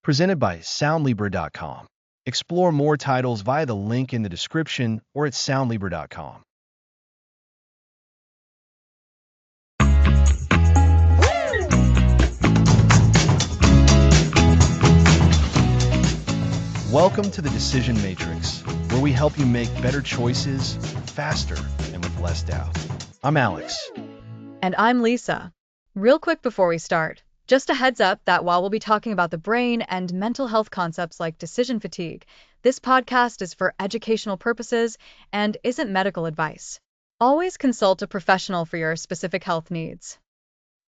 presented by Soundlibra.com. Explore more titles via the link in the description or at Soundlibra.com. Welcome to the Decision Matrix, where we help you make better choices faster and with less doubt. I'm Alex. And I'm Lisa. Real quick before we start, just a heads up that while we'll be talking about the brain and mental health concepts like decision fatigue, this podcast is for educational purposes and isn't medical advice. Always consult a professional for your specific health needs.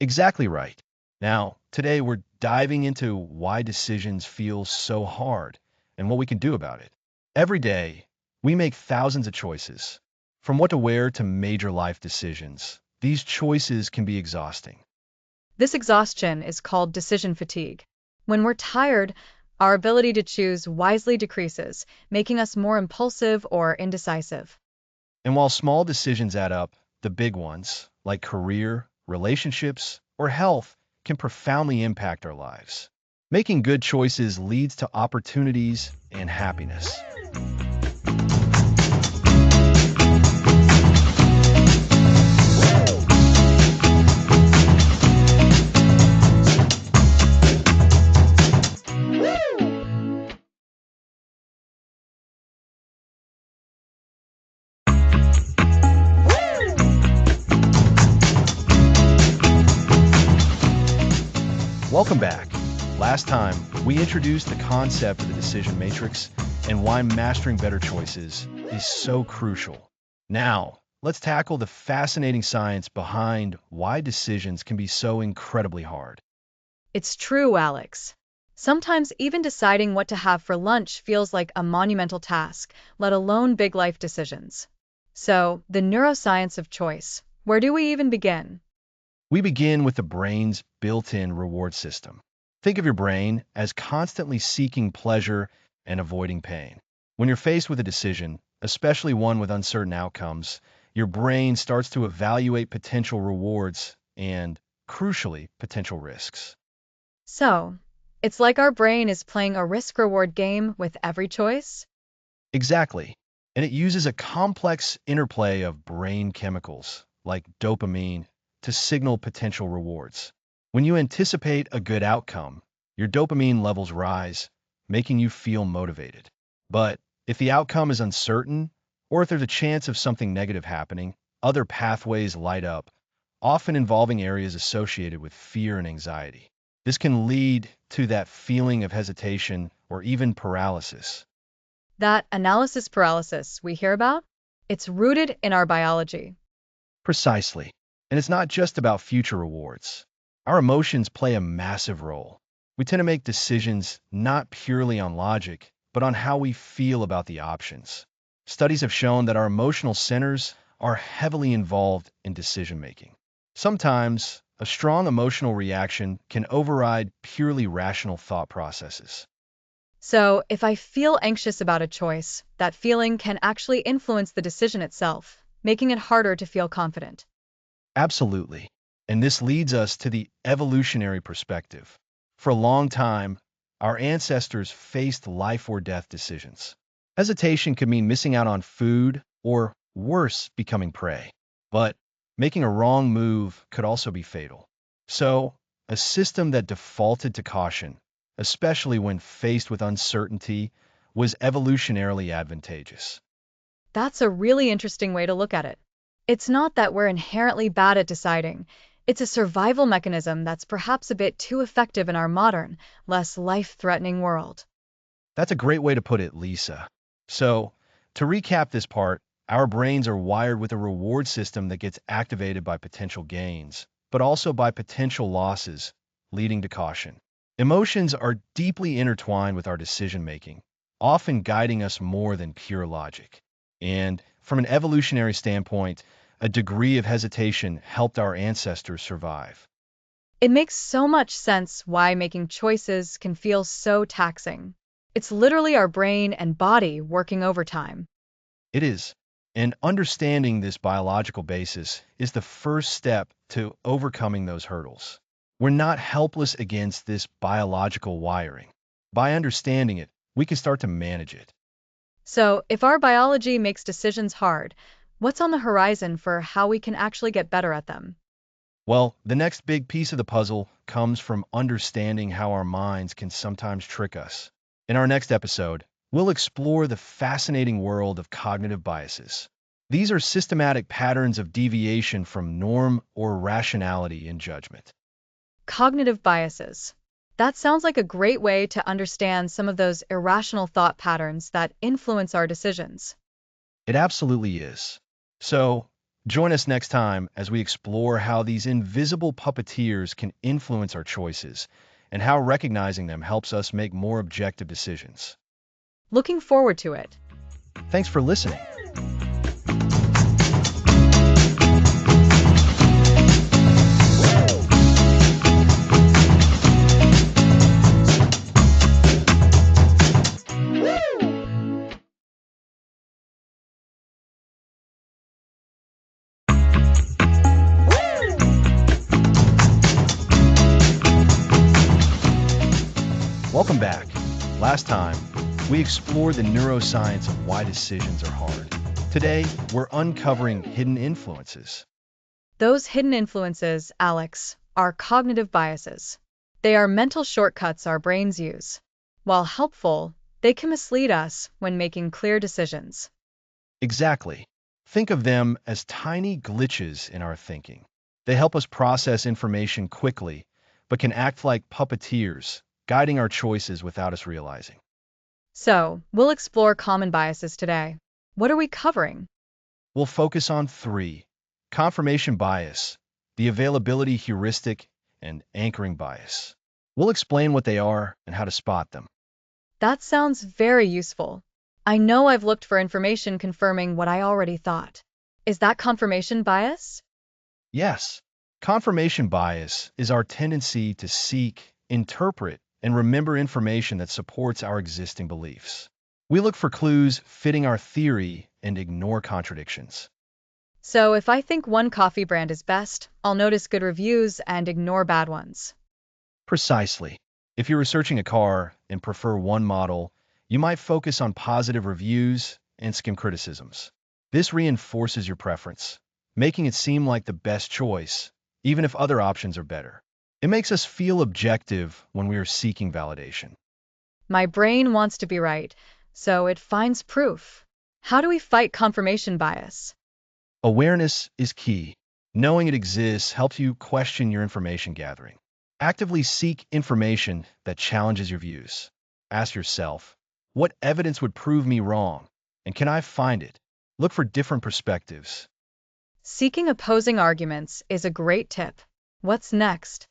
Exactly right. Now, today we're diving into why decisions feel so hard and what we can do about it. Every day, we make thousands of choices. From what to wear to major life decisions, these choices can be exhausting. This exhaustion is called decision fatigue. When we're tired, our ability to choose wisely decreases, making us more impulsive or indecisive. And while small decisions add up, the big ones, like career, relationships, or health, can profoundly impact our lives. Making good choices leads to opportunities and happiness. Welcome back. Last time, we introduced the concept of the decision matrix and why mastering better choices is so crucial. Now, let's tackle the fascinating science behind why decisions can be so incredibly hard. It's true, Alex. Sometimes even deciding what to have for lunch feels like a monumental task, let alone big life decisions. So, the neuroscience of choice. Where do we even begin? We begin with the brain's built-in reward system. Think of your brain as constantly seeking pleasure and avoiding pain. When you're faced with a decision, especially one with uncertain outcomes, your brain starts to evaluate potential rewards and, crucially, potential risks. So, it's like our brain is playing a risk-reward game with every choice? Exactly. And it uses a complex interplay of brain chemicals, like dopamine, to signal potential rewards. When you anticipate a good outcome, your dopamine levels rise, making you feel motivated. But if the outcome is uncertain, or if there's a chance of something negative happening, other pathways light up, often involving areas associated with fear and anxiety. This can lead to that feeling of hesitation or even paralysis. That analysis paralysis we hear about? It's rooted in our biology. Precisely. And it's not just about future rewards. Our emotions play a massive role. We tend to make decisions not purely on logic, but on how we feel about the options. Studies have shown that our emotional centers are heavily involved in decision-making. Sometimes, a strong emotional reaction can override purely rational thought processes. So, if I feel anxious about a choice, that feeling can actually influence the decision itself, making it harder to feel confident. Absolutely. And this leads us to the evolutionary perspective. For a long time, our ancestors faced life or death decisions. Hesitation could mean missing out on food or, worse, becoming prey. But making a wrong move could also be fatal. So, a system that defaulted to caution, especially when faced with uncertainty, was evolutionarily advantageous. That's a really interesting way to look at it. It's not that we're inherently bad at deciding. It's a survival mechanism that's perhaps a bit too effective in our modern, less life-threatening world. That's a great way to put it, Lisa. So, to recap this part, our brains are wired with a reward system that gets activated by potential gains, but also by potential losses, leading to caution. Emotions are deeply intertwined with our decision-making, often guiding us more than pure logic. And from an evolutionary standpoint, a degree of hesitation helped our ancestors survive. It makes so much sense why making choices can feel so taxing. It's literally our brain and body working overtime. It is. And understanding this biological basis is the first step to overcoming those hurdles. We're not helpless against this biological wiring. By understanding it, we can start to manage it. So, if our biology makes decisions hard, what's on the horizon for how we can actually get better at them? Well, the next big piece of the puzzle comes from understanding how our minds can sometimes trick us. In our next episode, we'll explore the fascinating world of cognitive biases. These are systematic patterns of deviation from norm or rationality in judgment. Cognitive biases. That sounds like a great way to understand some of those irrational thought patterns that influence our decisions. It absolutely is. So, join us next time as we explore how these invisible puppeteers can influence our choices and how recognizing them helps us make more objective decisions. Looking forward to it. Thanks for listening. Welcome back. Last time, we explored the neuroscience of why decisions are hard. Today, we're uncovering hidden influences. Those hidden influences, Alex, are cognitive biases. They are mental shortcuts our brains use. While helpful, they can mislead us when making clear decisions. Exactly. Think of them as tiny glitches in our thinking. They help us process information quickly, but can act like puppeteers, guiding our choices without us realizing. So, we'll explore common biases today. What are we covering? We'll focus on three: confirmation bias, the availability heuristic, and anchoring bias. We'll explain what they are and how to spot them. That sounds very useful. I know I've looked for information confirming what I already thought. Is that confirmation bias? Yes, confirmation bias is our tendency to seek, interpret, and remember information that supports our existing beliefs. We look for clues fitting our theory and ignore contradictions. So, if I think one coffee brand is best, I'll notice good reviews and ignore bad ones. Precisely. If you're researching a car and prefer one model, you might focus on positive reviews and skim criticisms. This reinforces your preference, making it seem like the best choice, even if other options are better. It makes us feel objective when we are seeking validation. My brain wants to be right, so it finds proof. How do we fight confirmation bias? Awareness is key. Knowing it exists helps you question your information gathering. Actively seek information that challenges your views. Ask yourself, what evidence would prove me wrong? And can I find it? Look for different perspectives. Seeking opposing arguments is a great tip. What's next?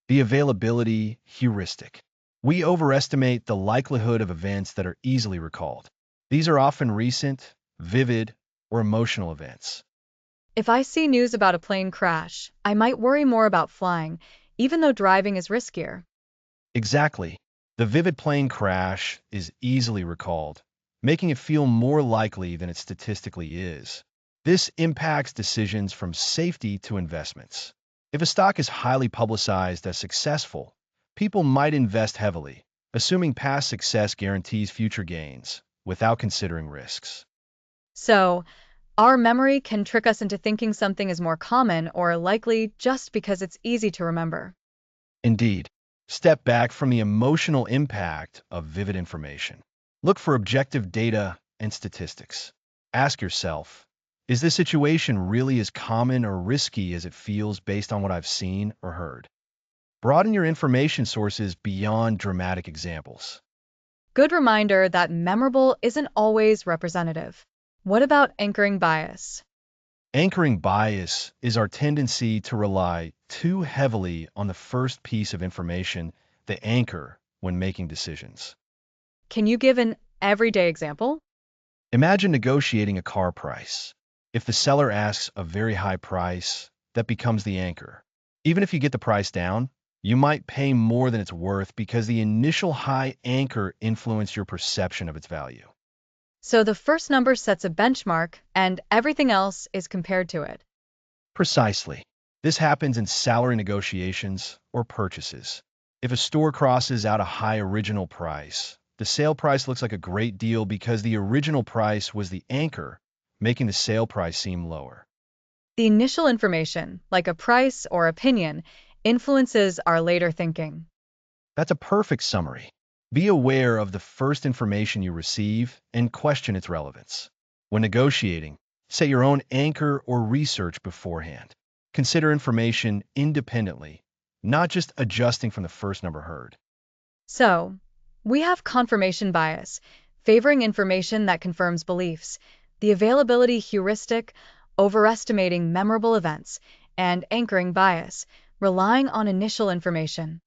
The availability heuristic. We overestimate the likelihood of events that are easily recalled. These are often recent, vivid, or emotional events. If I see news about a plane crash, I might worry more about flying, even though driving is riskier. Exactly. The vivid plane crash is easily recalled, making it feel more likely than it statistically is. This impacts decisions from safety to investments. If a stock is highly publicized as successful, people might invest heavily, assuming past success guarantees future gains, without considering risks. So, our memory can trick us into thinking something is more common or likely just because it's easy to remember. Indeed, step back from the emotional impact of vivid information. Look for objective data and statistics. Ask yourself, is this situation really as common or risky as it feels based on what I've seen or heard? Broaden your information sources beyond dramatic examples. Good reminder that memorable isn't always representative. What about anchoring bias? Anchoring bias is our tendency to rely too heavily on the first piece of information, the anchor, when making decisions. Can you give an everyday example? Imagine negotiating a car price. If the seller asks a very high price, that becomes the anchor. Even if you get the price down, you might pay more than it's worth because the initial high anchor influenced your perception of its value. So the first number sets a benchmark, and everything else is compared to it. Precisely. This happens in salary negotiations or purchases. If a store crosses out a high original price, the sale price looks like a great deal because the original price was the anchor, making the sale price seem lower. The initial information, like a price or opinion, influences our later thinking. That's a perfect summary. Be aware of the first information you receive and question its relevance. When negotiating, set your own anchor or research beforehand. Consider information independently, not just adjusting from the first number heard. So, we have confirmation bias, favoring information that confirms beliefs, the availability heuristic, overestimating memorable events, and anchoring bias, relying on initial information.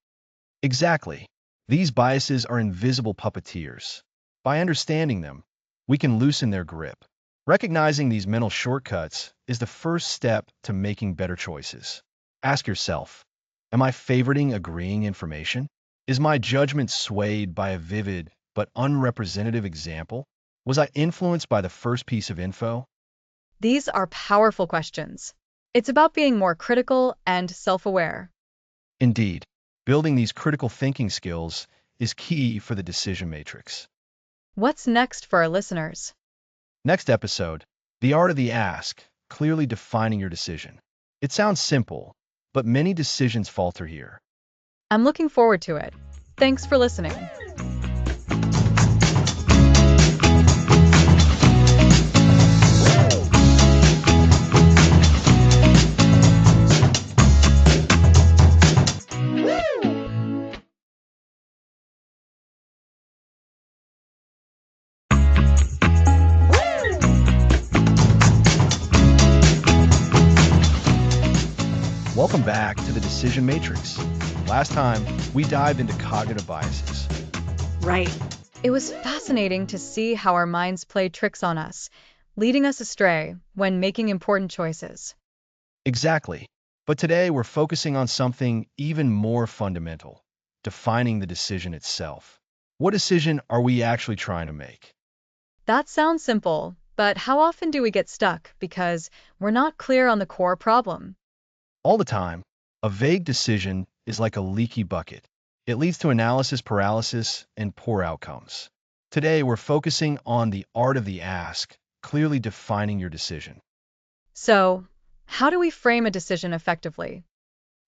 Exactly. These biases are invisible puppeteers. By understanding them, we can loosen their grip. Recognizing these mental shortcuts is the first step to making better choices. Ask yourself, am I favoriting agreeing information? Is my judgment swayed by a vivid but unrepresentative example? Was I influenced by the first piece of info? These are powerful questions. It's about being more critical and self-aware. Indeed, building these critical thinking skills is key for the decision matrix. What's next for our listeners? Next episode, the art of the ask, clearly defining your decision. It sounds simple, but many decisions falter here. I'm looking forward to it. Thanks for listening. Welcome back to the Decision Matrix. Last time, we dived into cognitive biases. Right. It was fascinating to see how our minds play tricks on us, leading us astray when making important choices. Exactly. But today, we're focusing on something even more fundamental, defining the decision itself. What decision are we actually trying to make? That sounds simple, but how often do we get stuck because we're not clear on the core problem? All the time, a vague decision is like a leaky bucket. It leads to analysis paralysis and poor outcomes. Today, we're focusing on the art of the ask, clearly defining your decision. So, how do we frame a decision effectively?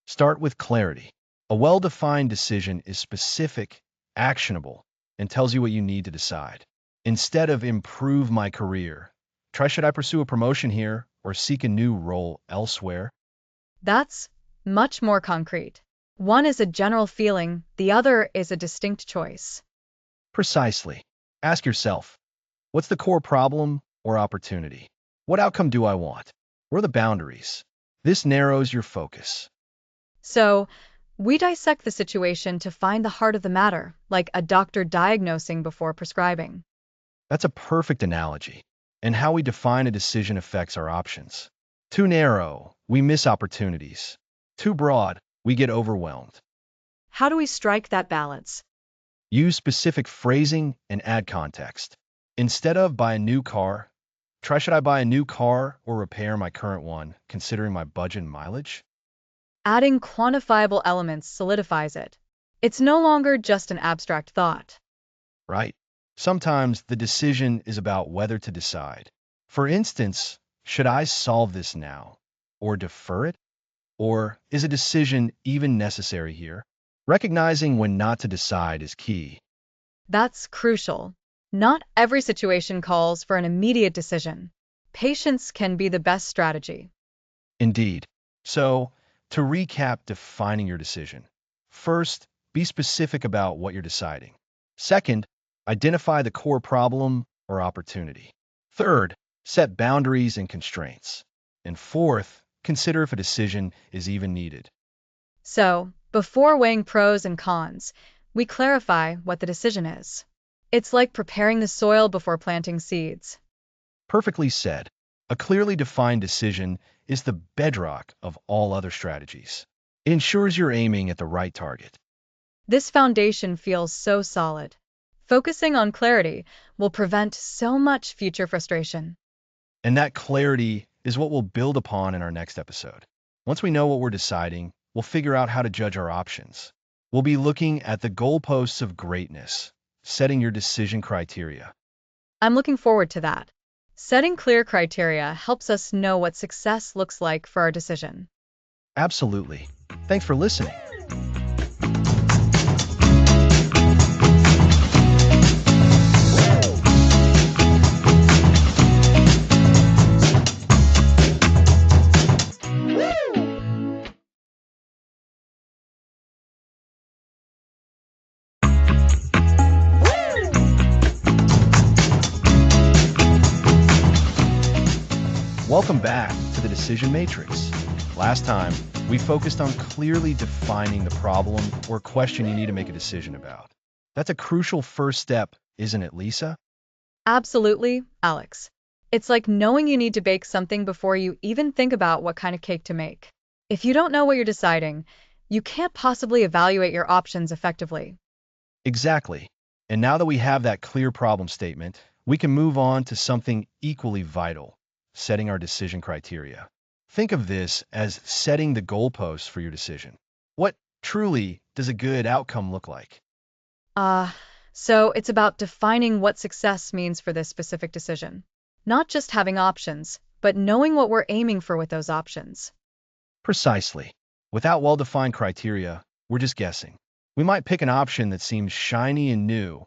Start with clarity. A well-defined decision is specific, actionable, and tells you what you need to decide. Instead of improve my career, try should I pursue a promotion here or seek a new role elsewhere? That's much more concrete. One is a general feeling, the other is a distinct choice. Precisely. Ask yourself, what's the core problem or opportunity? What outcome do I want? Where are the boundaries? This narrows your focus. So, we dissect the situation to find the heart of the matter, like a doctor diagnosing before prescribing. That's a perfect analogy. And how we define a decision affects our options. Too narrow, we miss opportunities. Too broad, we get overwhelmed. How do we strike that balance? Use specific phrasing and add context. Instead of buy a new car, try should I buy a new car or repair my current one, considering my budget and mileage? Adding quantifiable elements solidifies it. It's no longer just an abstract thought. Right? Sometimes the decision is about whether to decide. For instance, should I solve this now or defer it? Or is a decision even necessary here? Recognizing when not to decide is key. That's crucial. Not every situation calls for an immediate decision. Patience can be the best strategy. Indeed. So, to recap defining your decision. First, be specific about what you're deciding. Second, identify the core problem or opportunity. Third, set boundaries and constraints. And fourth, consider if a decision is even needed. So, before weighing pros and cons, we clarify what the decision is. It's like preparing the soil before planting seeds. Perfectly said. A clearly defined decision is the bedrock of all other strategies. It ensures you're aiming at the right target. This foundation feels so solid. Focusing on clarity will prevent so much future frustration. And that clarity is what we'll build upon in our next episode. Once we know what we're deciding, we'll figure out how to judge our options. We'll be looking at the goalposts of greatness, setting your decision criteria. I'm looking forward to that. Setting clear criteria helps us know what success looks like for our decision. Absolutely. Thanks for listening. Welcome back to the Decision Matrix. Last time, we focused on clearly defining the problem or question you need to make a decision about. That's a crucial first step, isn't it, Lisa? Absolutely, Alex. It's like knowing you need to bake something before you even think about what kind of cake to make. If you don't know what you're deciding, you can't possibly evaluate your options effectively. Exactly. And now that we have that clear problem statement, we can move on to something equally vital, setting our decision criteria. Think of this as setting the goalposts for your decision. What truly does a good outcome look like? Ah, so it's about defining what success means for this specific decision. Not just having options, but knowing what we're aiming for with those options. Precisely. Without well-defined criteria, we're just guessing. We might pick an option that seems shiny and new,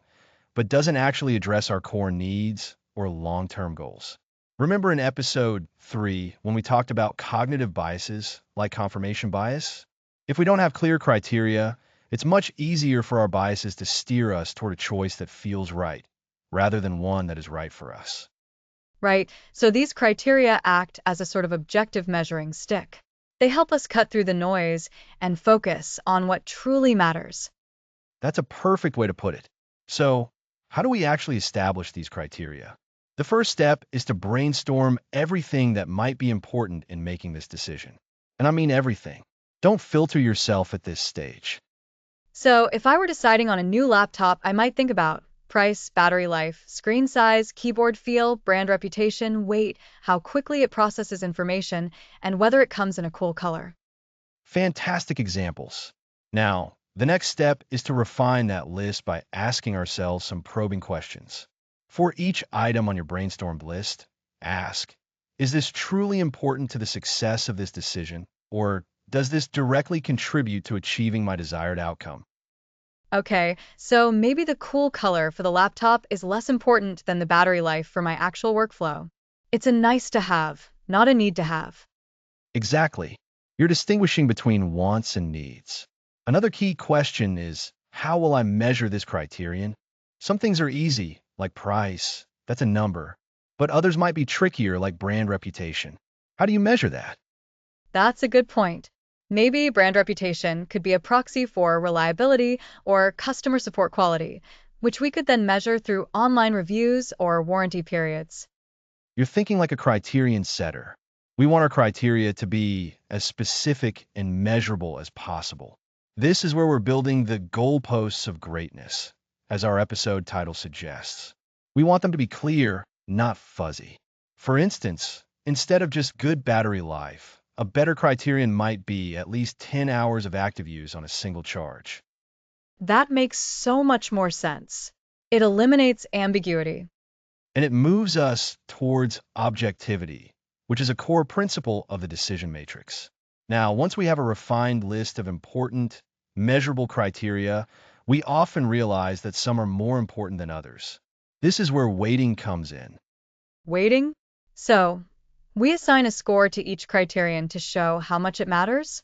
but doesn't actually address our core needs or long-term goals. Remember in episode 3 when we talked about cognitive biases like confirmation bias? If we don't have clear criteria, it's much easier for our biases to steer us toward a choice that feels right, rather than one that is right for us. Right? So these criteria act as a sort of objective measuring stick. They help us cut through the noise and focus on what truly matters. That's a perfect way to put it. So, how do we actually establish these criteria? The first step is to brainstorm everything that might be important in making this decision. And I mean everything. Don't filter yourself at this stage. So if I were deciding on a new laptop, I might think about price, battery life, screen size, keyboard feel, brand reputation, weight, how quickly it processes information, and whether it comes in a cool color. Fantastic examples. Now, the next step is to refine that list by asking ourselves some probing questions. For each item on your brainstormed list, ask, is this truly important to the success of this decision, or does this directly contribute to achieving my desired outcome? Okay, so maybe the cool color for the laptop is less important than the battery life for my actual workflow. It's a nice to have, not a need to have. Exactly. You're distinguishing between wants and needs. Another key question is, how will I measure this criterion? Some things are easy, like price, that's a number, but others might be trickier, like brand reputation. How do you measure that? That's a good point. Maybe brand reputation could be a proxy for reliability or customer support quality, which we could then measure through online reviews or warranty periods. You're thinking like a criterion setter. We want our criteria to be as specific and measurable as possible. This is where we're building the goalposts of greatness, as our episode title suggests. We want them to be clear, not fuzzy. For instance, instead of just good battery life, a better criterion might be at least 10 hours of active use on a single charge. That makes so much more sense. It eliminates ambiguity. And it moves us towards objectivity, which is a core principle of the decision matrix. Now, once we have a refined list of important, measurable criteria, we often realize that some are more important than others. This is where weighting comes in. Weighting? So, we assign a score to each criterion to show how much it matters?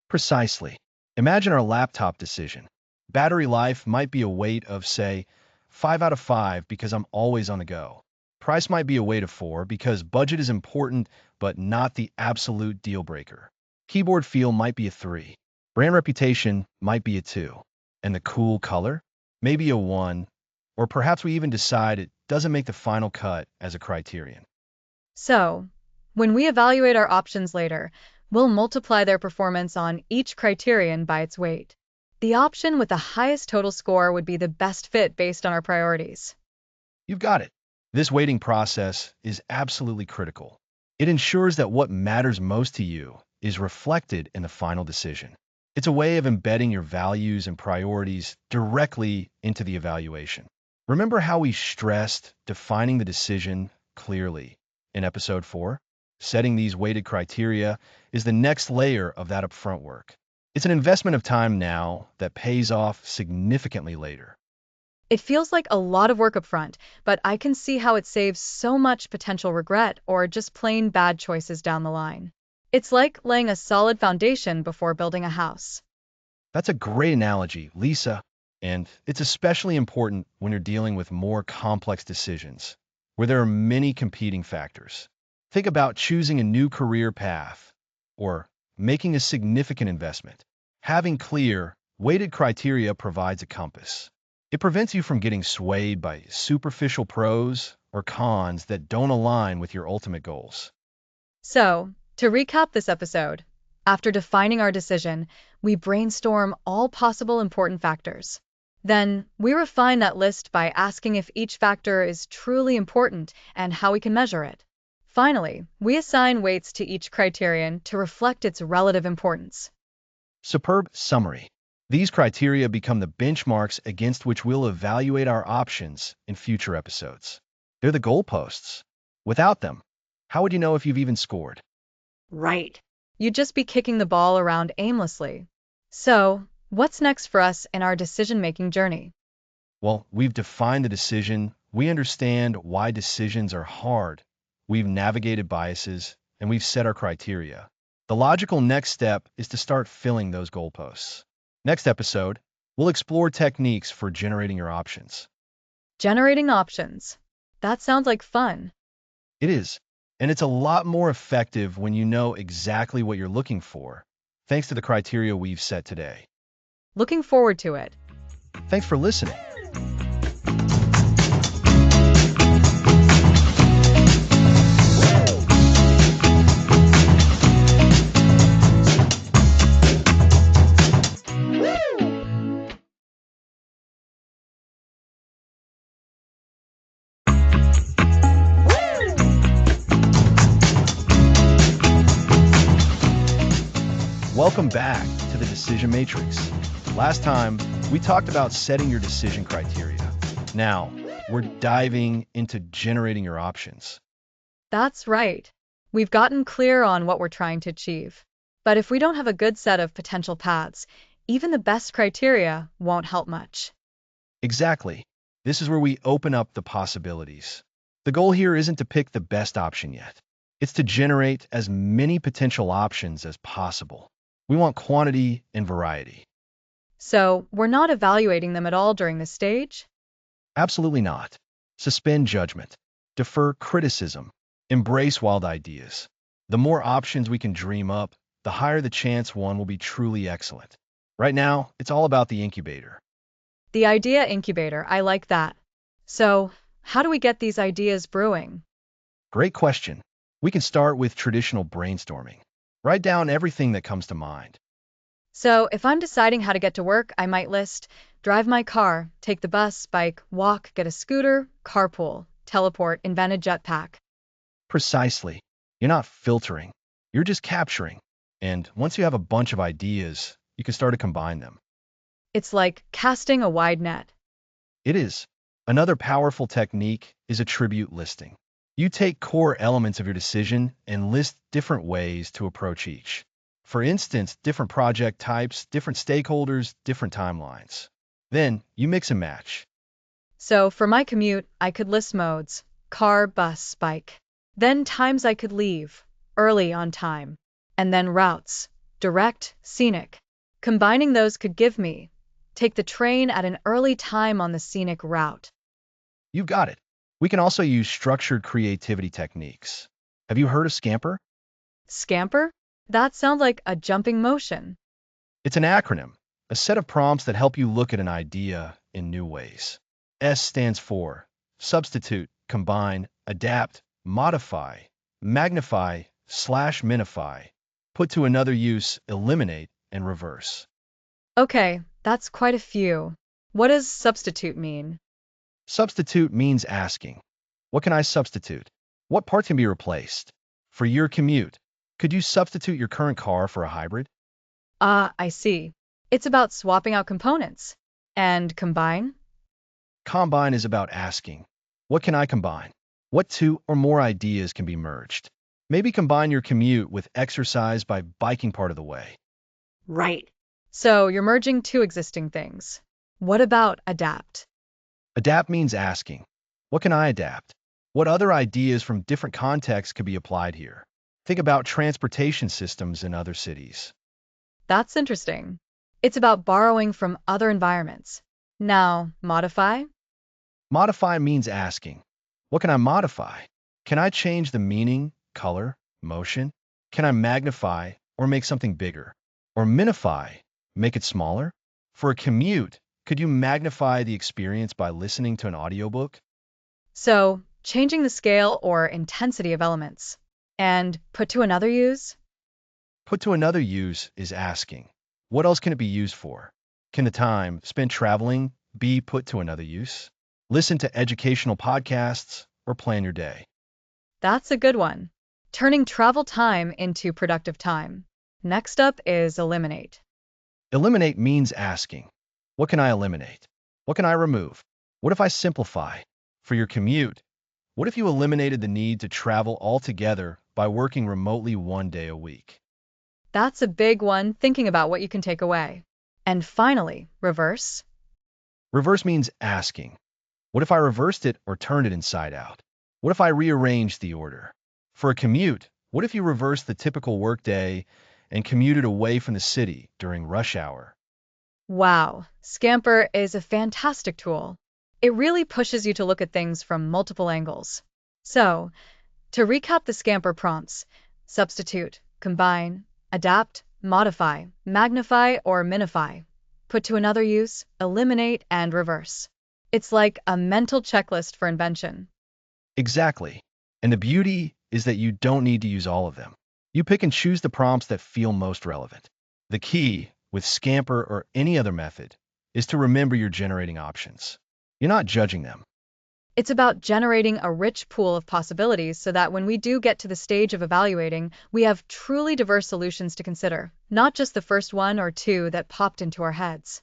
Precisely. Imagine our laptop decision. Battery life might be a weight of, say, 5 out of 5 because I'm always on the go. Price might be a weight of 4 because budget is important but not the absolute deal breaker. Keyboard feel might be a 3. Brand reputation might be a 2. And the cool color? Maybe a 1. Or perhaps we even decide it doesn't make the final cut as a criterion. So, when we evaluate our options later, we'll multiply their performance on each criterion by its weight. The option with the highest total score would be the best fit based on our priorities. You've got it. This weighting process is absolutely critical. It ensures that what matters most to you is reflected in the final decision. It's a way of embedding your values and priorities directly into the evaluation. Remember how we stressed defining the decision clearly in episode 4? Setting these weighted criteria is the next layer of that upfront work. It's an investment of time now that pays off significantly later. It feels like a lot of work up front, but I can see how it saves so much potential regret or just plain bad choices down the line. It's like laying a solid foundation before building a house. That's a great analogy, Lisa, and it's especially important when you're dealing with more complex decisions, where there are many competing factors. Think about choosing a new career path or making a significant investment. Having clear, weighted criteria provides a compass. It prevents you from getting swayed by superficial pros or cons that don't align with your ultimate goals. So, to recap this episode, after defining our decision, we brainstorm all possible important factors. Then, we refine that list by asking if each factor is truly important and how we can measure it. Finally, we assign weights to each criterion to reflect its relative importance. Superb summary. These criteria become the benchmarks against which we'll evaluate our options in future episodes. They're the goalposts. Without them, how would you know if you've even scored? Right. You'd just be kicking the ball around aimlessly. So, what's next for us in our decision-making journey? Well, we've defined the decision, we understand why decisions are hard, we've navigated biases, and we've set our criteria. The logical next step is to start filling those goalposts. Next episode, we'll explore techniques for generating your options. Generating options. That sounds like fun. It is, and it's a lot more effective when you know exactly what you're looking for, thanks to the criteria we've set today. Looking forward to it. Thanks for listening. Welcome back to the Decision Matrix. Last time, we talked about setting your decision criteria. Now, we're diving into generating your options. That's right. We've gotten clear on what we're trying to achieve. But if we don't have a good set of potential paths, even the best criteria won't help much. Exactly. This is where we open up the possibilities. The goal here isn't to pick the best option yet. It's to generate as many potential options as possible. We want quantity and variety. So, we're not evaluating them at all during this stage? Absolutely not. Suspend judgment. Defer criticism. Embrace wild ideas. The more options we can dream up, the higher the chance one will be truly excellent. Right now, it's all about the incubator. The idea incubator, I like that. So, how do we get these ideas brewing? Great question. We can start with traditional brainstorming. Write down everything that comes to mind. So, if I'm deciding how to get to work, I might list drive my car, take the bus, bike, walk, get a scooter, carpool, teleport, invent a jetpack. Precisely. You're not filtering. You're just capturing. And once you have a bunch of ideas, you can start to combine them. It's like casting a wide net. It is. Another powerful technique is attribute listing. You take core elements of your decision and list different ways to approach each. For instance, different project types, different stakeholders, different timelines. Then you mix and match. So, for my commute, I could list modes car, bus, bike. Then times I could leave, early on time. And then routes direct, scenic. Combining those could give me take the train at an early time on the scenic route. You've got it. We can also use structured creativity techniques. Have you heard of Scamper? Scamper? That sounds like a jumping motion. It's an acronym, a set of prompts that help you look at an idea in new ways. S stands for substitute, combine, adapt, modify, magnify, /minify, put to another use, eliminate, and reverse. Okay, that's quite a few. What does substitute mean? Substitute means asking, what can I substitute? What part can be replaced? For your commute, could you substitute your current car for a hybrid? Ah, I see. It's about swapping out components. And combine? Combine is about asking, what can I combine? What two or more ideas can be merged? Maybe combine your commute with exercise by biking part of the way. Right. So you're merging two existing things. What about adapt? Adapt means asking, what can I adapt? What other ideas from different contexts could be applied here? Think about transportation systems in other cities. That's interesting. It's about borrowing from other environments. Now, modify? Modify means asking, what can I modify? Can I change the meaning, color, motion? Can I magnify or make something bigger? Or minify, make it smaller? For a commute, could you magnify the experience by listening to an audiobook? So, changing the scale or intensity of elements. And put to another use? Put to another use is asking, what else can it be used for? Can the time spent traveling be put to another use? Listen to educational podcasts or plan your day. That's a good one. Turning travel time into productive time. Next up is eliminate. Eliminate means asking, what can I eliminate? What can I remove? What if I simplify? For your commute, what if you eliminated the need to travel altogether by working remotely 1 day a week? That's a big one, thinking about what you can take away. And finally, reverse. Reverse means asking, what if I reversed it or turned it inside out? What if I rearranged the order? For a commute, what if you reversed the typical workday and commuted away from the city during rush hour? Wow, Scamper is a fantastic tool. It really pushes you to look at things from multiple angles. So, to recap the Scamper prompts, substitute, combine, adapt, modify, magnify, or minify, put to another use, eliminate, and reverse. It's like a mental checklist for invention. Exactly. And the beauty is that you don't need to use all of them. You pick and choose the prompts that feel most relevant. The key, with Scamper or any other method, is to remember you're generating options. You're not judging them. It's about generating a rich pool of possibilities so that when we do get to the stage of evaluating, we have truly diverse solutions to consider, not just the first one or two that popped into our heads.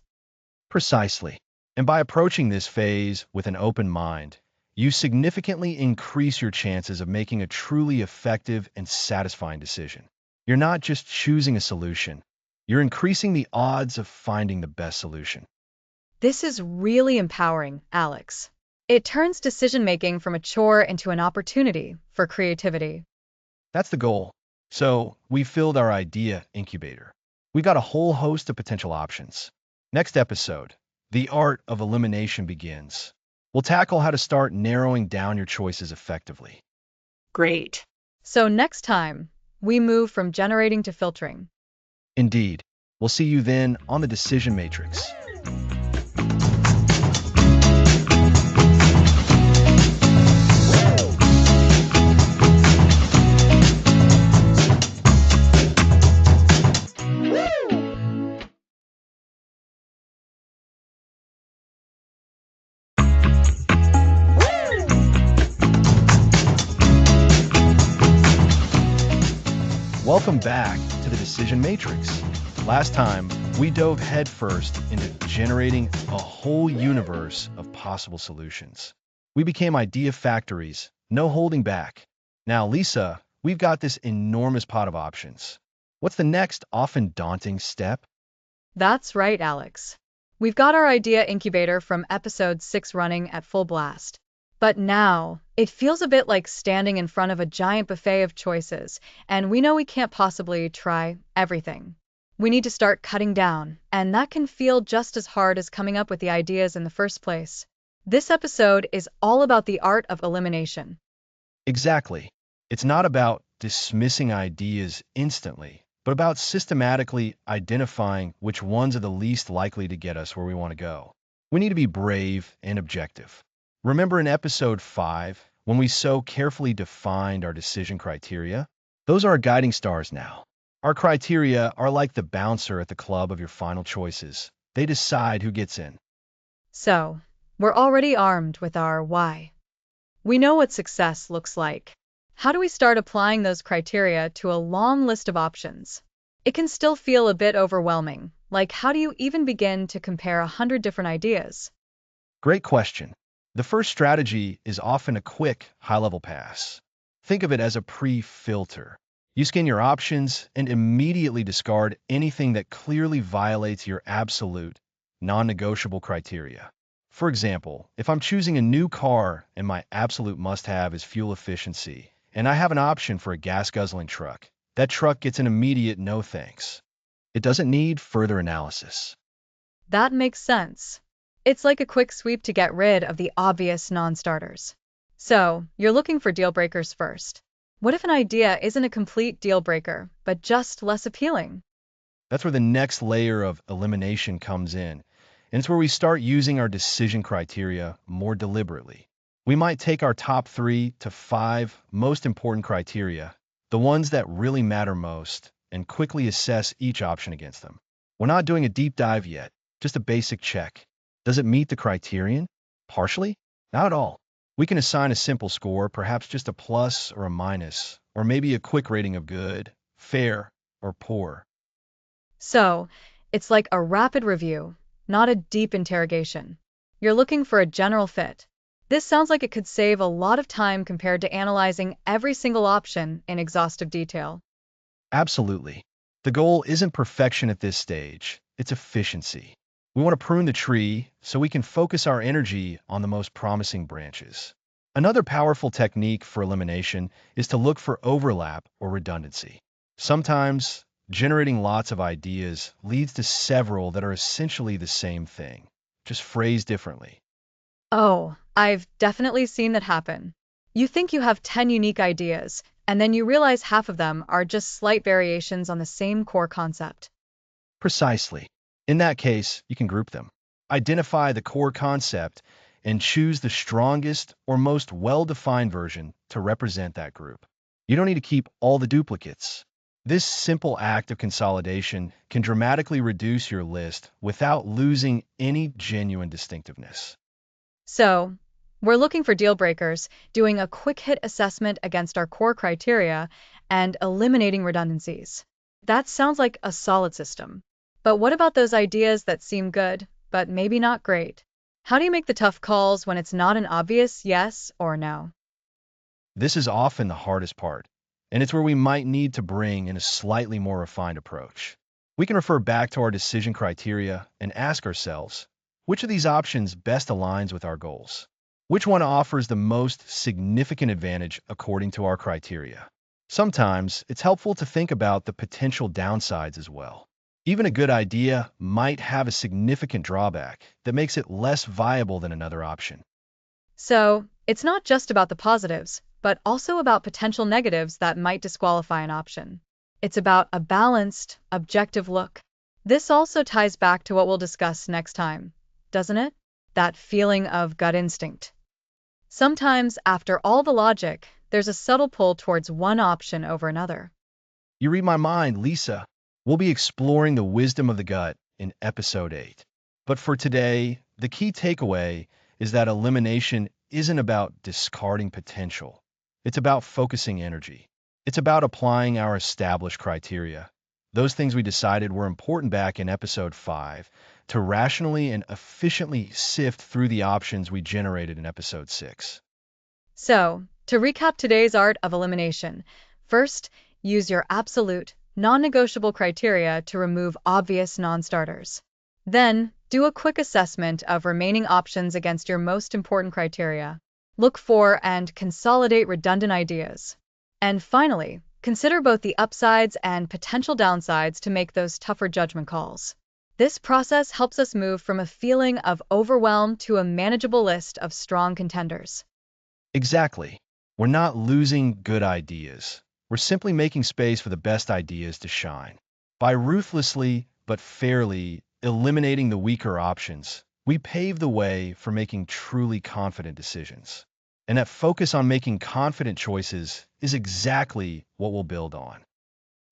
Precisely. And by approaching this phase with an open mind, you significantly increase your chances of making a truly effective and satisfying decision. You're not just choosing a solution, you're increasing the odds of finding the best solution. This is really empowering, Alex. It turns decision making from a chore into an opportunity for creativity. That's the goal. So, we filled our idea incubator. We've got a whole host of potential options. Next episode, the art of elimination begins. We'll tackle how to start narrowing down your choices effectively. Great. So, next time, we move from generating to filtering. Indeed. We'll see you then on the decision matrix. Welcome back to the Decision Matrix. Last time, we dove headfirst into generating a whole universe of possible solutions. We became idea factories, no holding back. Now, Lisa, we've got this enormous pot of options. What's the next, often daunting step? That's right, Alex. We've got our idea incubator from episode 6 running at full blast. But now, it feels a bit like standing in front of a giant buffet of choices, and we know we can't possibly try everything. We need to start cutting down, and that can feel just as hard as coming up with the ideas in the first place. This episode is all about the art of elimination. Exactly. It's not about dismissing ideas instantly, but about systematically identifying which ones are the least likely to get us where we want to go. We need to be brave and objective. Remember in episode 5, when we so carefully defined our decision criteria? Those are our guiding stars now. Our criteria are like the bouncer at the club of your final choices. They decide who gets in. So, we're already armed with our why. We know what success looks like. How do we start applying those criteria to a long list of options? it can still feel a bit overwhelming. Like, how do you even begin to compare 100 different ideas? Great question. The first strategy is often a quick, high-level pass. Think of it as a pre-filter. You scan your options and immediately discard anything that clearly violates your absolute, non-negotiable criteria. For example, if I'm choosing a new car and my absolute must-have is fuel efficiency, and I have an option for a gas-guzzling truck, that truck gets an immediate no thanks. It doesn't need further analysis. That makes sense. It's like a quick sweep to get rid of the obvious non-starters. So, you're looking for deal breakers first. What if an idea isn't a complete deal breaker, but just less appealing? That's where the next layer of elimination comes in, and it's where we start using our decision criteria more deliberately. We might take our top 3 to 5 most important criteria, the ones that really matter most, and quickly assess each option against them. We're not doing a deep dive yet, just a basic check. Does it meet the criterion? Partially? Not at all. We can assign a simple score, perhaps just a plus or a minus, or maybe a quick rating of good, fair, or poor. So, it's like a rapid review, not a deep interrogation. You're looking for a general fit. This sounds like it could save a lot of time compared to analyzing every single option in exhaustive detail. Absolutely. The goal isn't perfection at this stage, it's efficiency. We want to prune the tree so we can focus our energy on the most promising branches. Another powerful technique for elimination is to look for overlap or redundancy. Sometimes, generating lots of ideas leads to several that are essentially the same thing, just phrased differently. Oh, I've definitely seen that happen. You think you have 10 unique ideas, and then you realize half of them are just slight variations on the same core concept. Precisely. In that case, you can group them. Identify the core concept and choose the strongest or most well-defined version to represent that group. You don't need to keep all the duplicates. This simple act of consolidation can dramatically reduce your list without losing any genuine distinctiveness. So, we're looking for deal breakers, doing a quick hit assessment against our core criteria, and eliminating redundancies. That sounds like a solid system. But what about those ideas that seem good, but maybe not great? How do you make the tough calls when it's not an obvious yes or no? This is often the hardest part, and it's where we might need to bring in a slightly more refined approach. We can refer back to our decision criteria and ask ourselves, which of these options best aligns with our goals? Which one offers the most significant advantage according to our criteria? Sometimes it's helpful to think about the potential downsides as well. Even a good idea might have a significant drawback that makes it less viable than another option. So, it's not just about the positives, but also about potential negatives that might disqualify an option. It's about a balanced, objective look. This also ties back to what we'll discuss next time, doesn't it? That feeling of gut instinct. Sometimes, after all the logic, there's a subtle pull towards one option over another. You read my mind, Lisa. We'll be exploring the wisdom of the gut in episode 8. But for today, the key takeaway is that elimination isn't about discarding potential. It's about focusing energy. It's about applying our established criteria. Those things we decided were important back in episode 5 to rationally and efficiently sift through the options we generated in episode 6. So, to recap today's art of elimination, first, use your absolute, non-negotiable criteria to remove obvious non-starters. Then, do a quick assessment of remaining options against your most important criteria. Look for and consolidate redundant ideas. And finally, consider both the upsides and potential downsides to make those tougher judgment calls. This process helps us move from a feeling of overwhelm to a manageable list of strong contenders. Exactly. We're not losing good ideas. We're simply making space for the best ideas to shine. By ruthlessly but fairly eliminating the weaker options, we pave the way for making truly confident decisions. And that focus on making confident choices is exactly what we'll build on.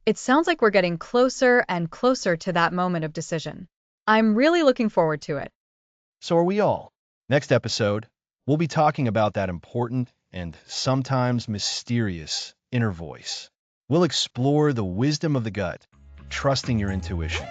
It sounds like we're getting closer and closer to that moment of decision. I'm really looking forward to it. So are we all. Next episode, we'll be talking about that important and sometimes mysterious inner voice. We'll explore the wisdom of the gut trusting your intuition.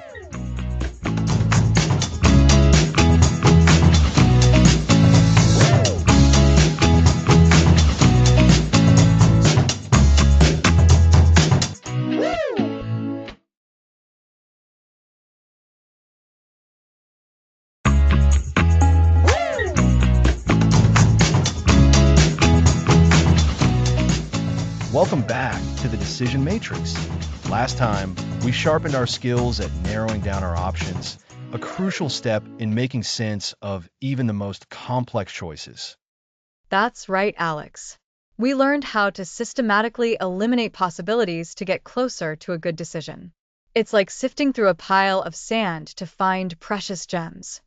Welcome back to the Decision Matrix. Last time, we sharpened our skills at narrowing down our options, a crucial step in making sense of even the most complex choices. That's right, Alex. We learned how to systematically eliminate possibilities to get closer to a good decision. It's like sifting through a pile of sand to find precious gems.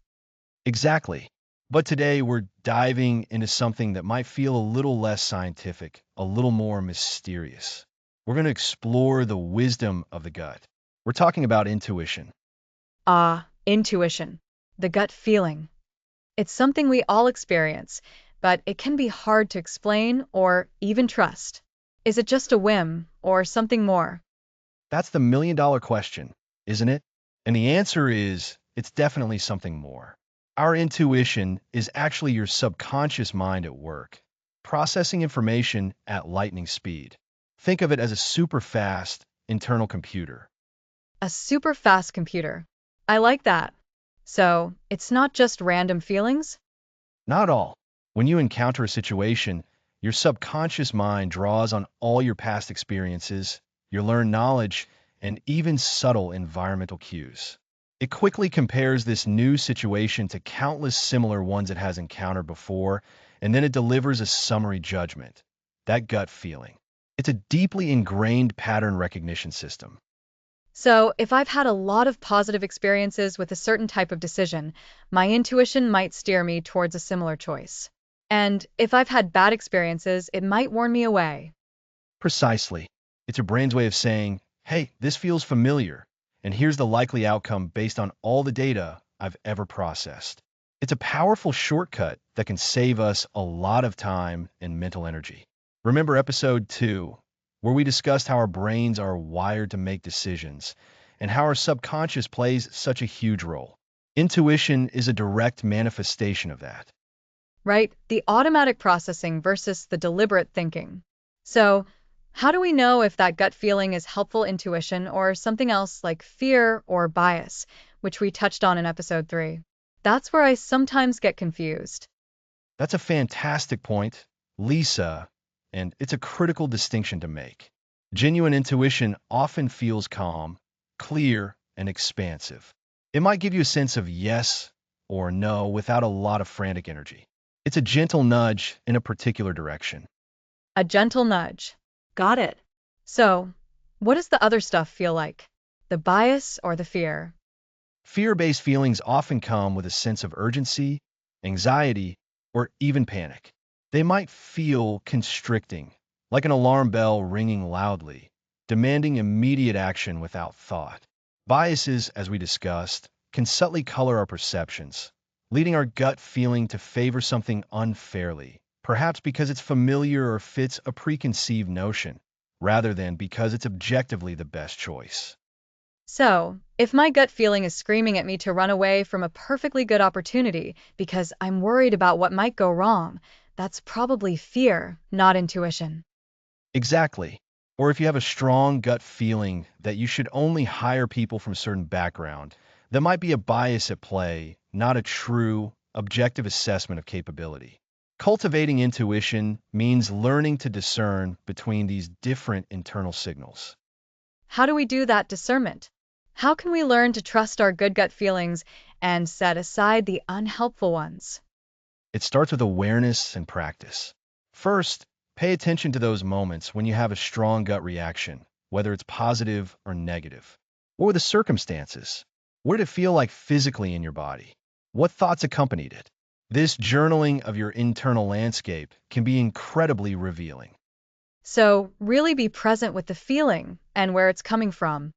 Exactly. But today, we're diving into something that might feel a little less scientific, a little more mysterious. We're going to explore the wisdom of the gut. We're talking about intuition. Ah, intuition, the gut feeling. It's something we all experience, but it can be hard to explain or even trust. Is it just a whim or something more? That's the million-dollar question, isn't it? And the answer is, it's definitely something more. Our intuition is actually your subconscious mind at work, processing information at lightning speed. Think of it as a super fast internal computer. A super fast computer. I like that. So, it's not just random feelings? Not all. When you encounter a situation, your subconscious mind draws on all your past experiences, your learned knowledge, and even subtle environmental cues. It quickly compares this new situation to countless similar ones it has encountered before, and then it delivers a summary judgment. That gut feeling. It's a deeply ingrained pattern recognition system. So, if I've had a lot of positive experiences with a certain type of decision, my intuition might steer me towards a similar choice. And if I've had bad experiences, it might warn me away. Precisely. It's your brain's way of saying, hey, this feels familiar, and here's the likely outcome based on all the data I've ever processed. It's a powerful shortcut that can save us a lot of time and mental energy. Remember episode 2, where we discussed how our brains are wired to make decisions and how our subconscious plays such a huge role. Intuition is a direct manifestation of that. Right? The automatic processing versus the deliberate thinking. So, how do we know if that gut feeling is helpful intuition or something else like fear or bias, which we touched on in episode 3? That's where I sometimes get confused. That's a fantastic point, Lisa, and it's a critical distinction to make. Genuine intuition often feels calm, clear, and expansive. It might give you a sense of yes or no without a lot of frantic energy. It's a gentle nudge in a particular direction. A gentle nudge. Got it. So, what does the other stuff feel like? The bias or the fear? Fear-based feelings often come with a sense of urgency, anxiety, or even panic. They might feel constricting, like an alarm bell ringing loudly, demanding immediate action without thought. Biases, as we discussed, can subtly color our perceptions, leading our gut feeling to favor something unfairly, perhaps because it's familiar or fits a preconceived notion, rather than because it's objectively the best choice. So, if my gut feeling is screaming at me to run away from a perfectly good opportunity because I'm worried about what might go wrong, that's probably fear, not intuition. Exactly. Or if you have a strong gut feeling that you should only hire people from a certain background, there might be a bias at play, not a true, objective assessment of capability. Cultivating intuition means learning to discern between these different internal signals. How do we do that discernment? How can we learn to trust our good gut feelings and set aside the unhelpful ones? It starts with awareness and practice. First, pay attention to those moments when you have a strong gut reaction, whether it's positive or negative. What were the circumstances? What did it feel like physically in your body? What thoughts accompanied it? This journaling of your internal landscape can be incredibly revealing. So, really be present with the feeling and where it's coming from.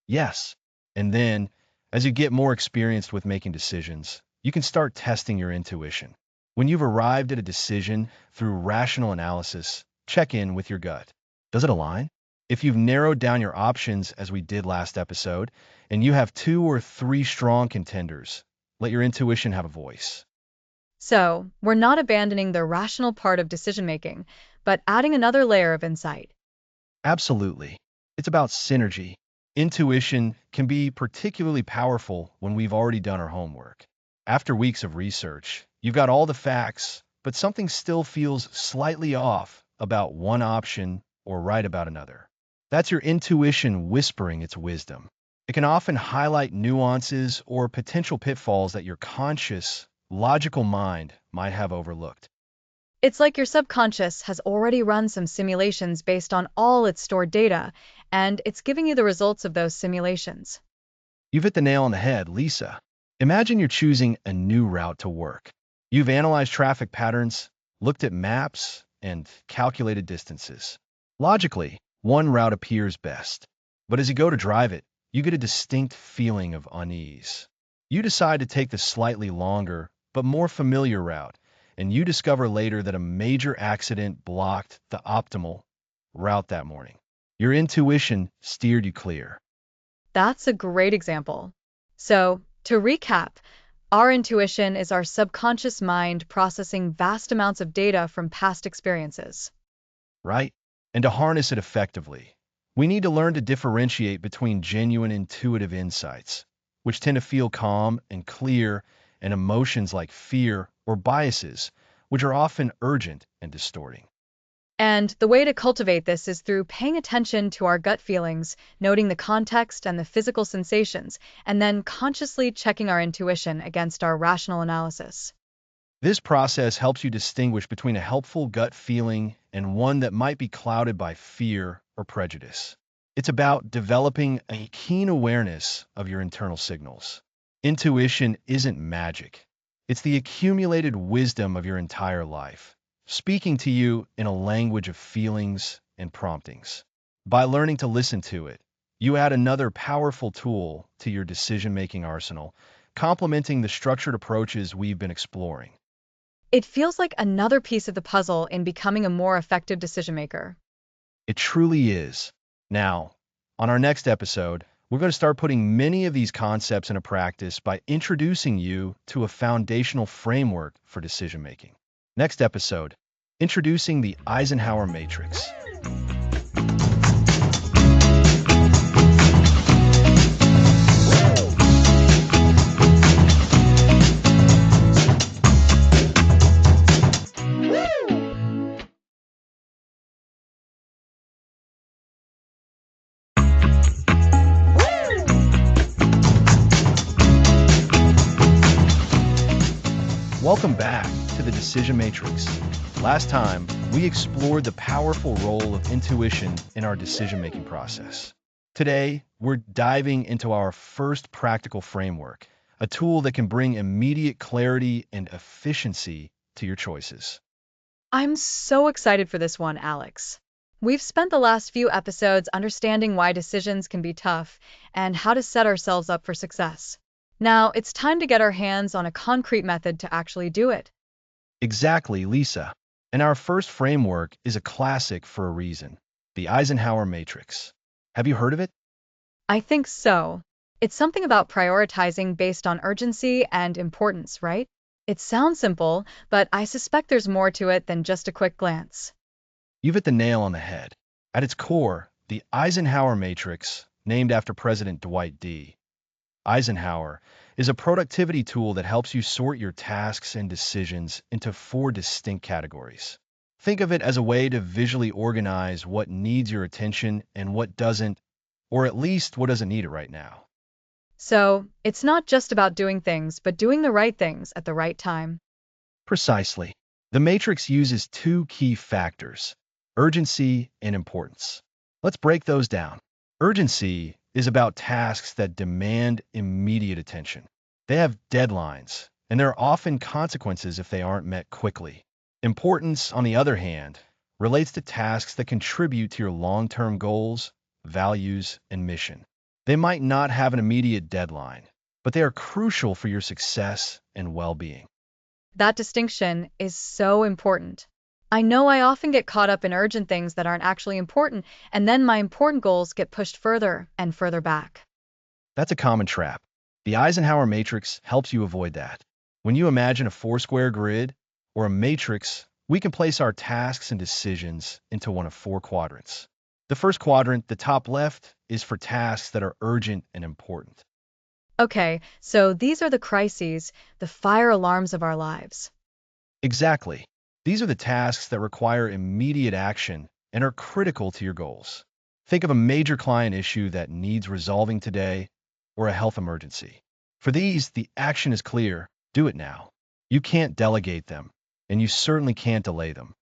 Yes. And then, as you get more experienced with making decisions, you can start testing your intuition. When you've arrived at a decision through rational analysis, check in with your gut. Does it align? If you've narrowed down your options, as we did last episode, and you have 2 or 3 strong contenders, let your intuition have a voice. So, we're not abandoning the rational part of decision making, but adding another layer of insight. Absolutely. It's about synergy. Intuition can be particularly powerful when we've already done our homework. After weeks of research, you've got all the facts, but something still feels slightly off about one option or right about another. That's your intuition whispering its wisdom. It can often highlight nuances or potential pitfalls that your conscious, logical mind might have overlooked. It's like your subconscious has already run some simulations based on all its stored data, and it's giving you the results of those simulations. You've hit the nail on the head, Lisa. Imagine you're choosing a new route to work. You've analyzed traffic patterns, looked at maps, and calculated distances. Logically, one route appears best. But as you go to drive it, you get a distinct feeling of unease. You decide to take the slightly longer, but more familiar route, and you discover later that a major accident blocked the optimal route that morning. Your intuition steered you clear. That's a great example. So, to recap, our intuition is our subconscious mind processing vast amounts of data from past experiences. Right? And to harness it effectively, we need to learn to differentiate between genuine intuitive insights, which tend to feel calm and clear, and emotions like fear or biases, which are often urgent and distorting. And the way to cultivate this is through paying attention to our gut feelings, noting the context and the physical sensations, and then consciously checking our intuition against our rational analysis. This process helps you distinguish between a helpful gut feeling and one that might be clouded by fear or prejudice. It's about developing a keen awareness of your internal signals. Intuition isn't magic. It's the accumulated wisdom of your entire life, speaking to you in a language of feelings and promptings. By learning to listen to it, you add another powerful tool to your decision-making arsenal, complementing the structured approaches we've been exploring. It feels like another piece of the puzzle in becoming a more effective decision maker. It truly is. Now, on our next episode, we're going to start putting many of these concepts into practice by introducing you to a foundational framework for decision making. Next episode, introducing the Eisenhower Matrix. Welcome back to the Decision Matrix. Last time, we explored the powerful role of intuition in our decision-making process. Today, we're diving into our first practical framework, a tool that can bring immediate clarity and efficiency to your choices. I'm so excited for this one, Alex. We've spent the last few episodes understanding why decisions can be tough and how to set ourselves up for success. Now, it's time to get our hands on a concrete method to actually do it. Exactly, Lisa. And our first framework is a classic for a reason, the Eisenhower Matrix. Have you heard of it? I think so. It's something about prioritizing based on urgency and importance, right? It sounds simple, but I suspect there's more to it than just a quick glance. You've hit the nail on the head. At its core, the Eisenhower Matrix, named after President Dwight D. Eisenhower, is a productivity tool that helps you sort your tasks and decisions into 4 distinct categories. Think of it as a way to visually organize what needs your attention and what doesn't, or at least what doesn't need it right now. So, it's not just about doing things, but doing the right things at the right time. Precisely. The matrix uses 2 key factors, urgency and importance. Let's break those down. Urgency is about tasks that demand immediate attention. They have deadlines, and there are often consequences if they aren't met quickly. Importance, on the other hand, relates to tasks that contribute to your long-term goals, values, and mission. They might not have an immediate deadline, but they are crucial for your success and well-being. That distinction is so important. I know I often get caught up in urgent things that aren't actually important, and then my important goals get pushed further and further back. That's a common trap. The Eisenhower matrix helps you avoid that. When you imagine a four-square grid or a matrix, we can place our tasks and decisions into one of four quadrants. The first quadrant, the top left, is for tasks that are urgent and important. Okay, so these are the crises, the fire alarms of our lives. Exactly. These are the tasks that require immediate action and are critical to your goals. Think of a major client issue that needs resolving today or a health emergency. For these, the action is clear. Do it now. You can't delegate them, and you certainly can't delay them.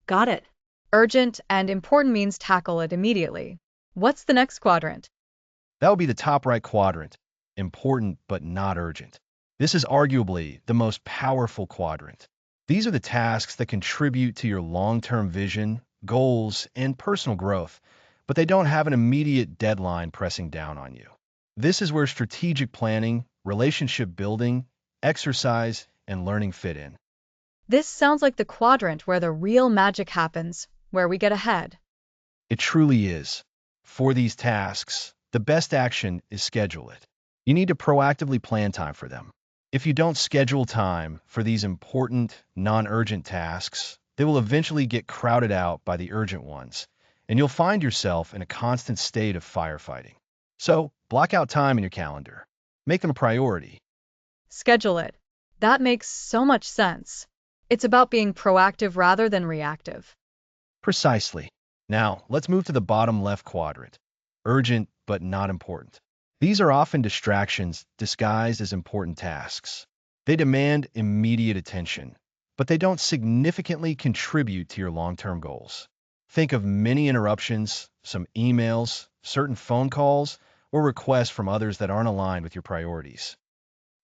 Got it. Urgent and important means tackle it immediately. What's the next quadrant? That would be the top right quadrant, important but not urgent. This is arguably the most powerful quadrant. These are the tasks that contribute to your long-term vision, goals, and personal growth, but they don't have an immediate deadline pressing down on you. This is where strategic planning, relationship building, exercise, and learning fit in. This sounds like the quadrant where the real magic happens, where we get ahead. It truly is. For these tasks, the best action is schedule it. You need to proactively plan time for them. If you don't schedule time for these important, non-urgent tasks, they will eventually get crowded out by the urgent ones, and you'll find yourself in a constant state of firefighting. So, block out time in your calendar. Make them a priority. Schedule it. That makes so much sense. It's about being proactive rather than reactive. Precisely. Now, let's move to the bottom left quadrant. Urgent, but not important. These are often distractions disguised as important tasks. They demand immediate attention, but they don't significantly contribute to your long-term goals. Think of many interruptions, some emails, certain phone calls, or requests from others that aren't aligned with your priorities.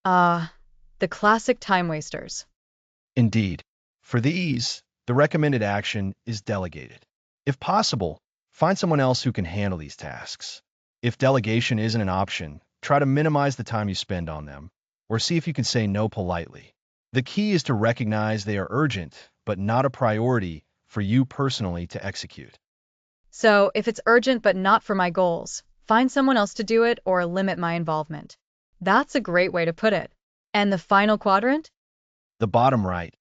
Ah, the classic time wasters. Indeed, for these, the recommended action is delegated. If possible, find someone else who can handle these tasks. If delegation isn't an option, try to minimize the time you spend on them, or see if you can say no politely. The key is to recognize they are urgent, but not a priority for you personally to execute. So, if it's urgent but not for my goals, find someone else to do it or limit my involvement. That's a great way to put it. And the final quadrant? The bottom right,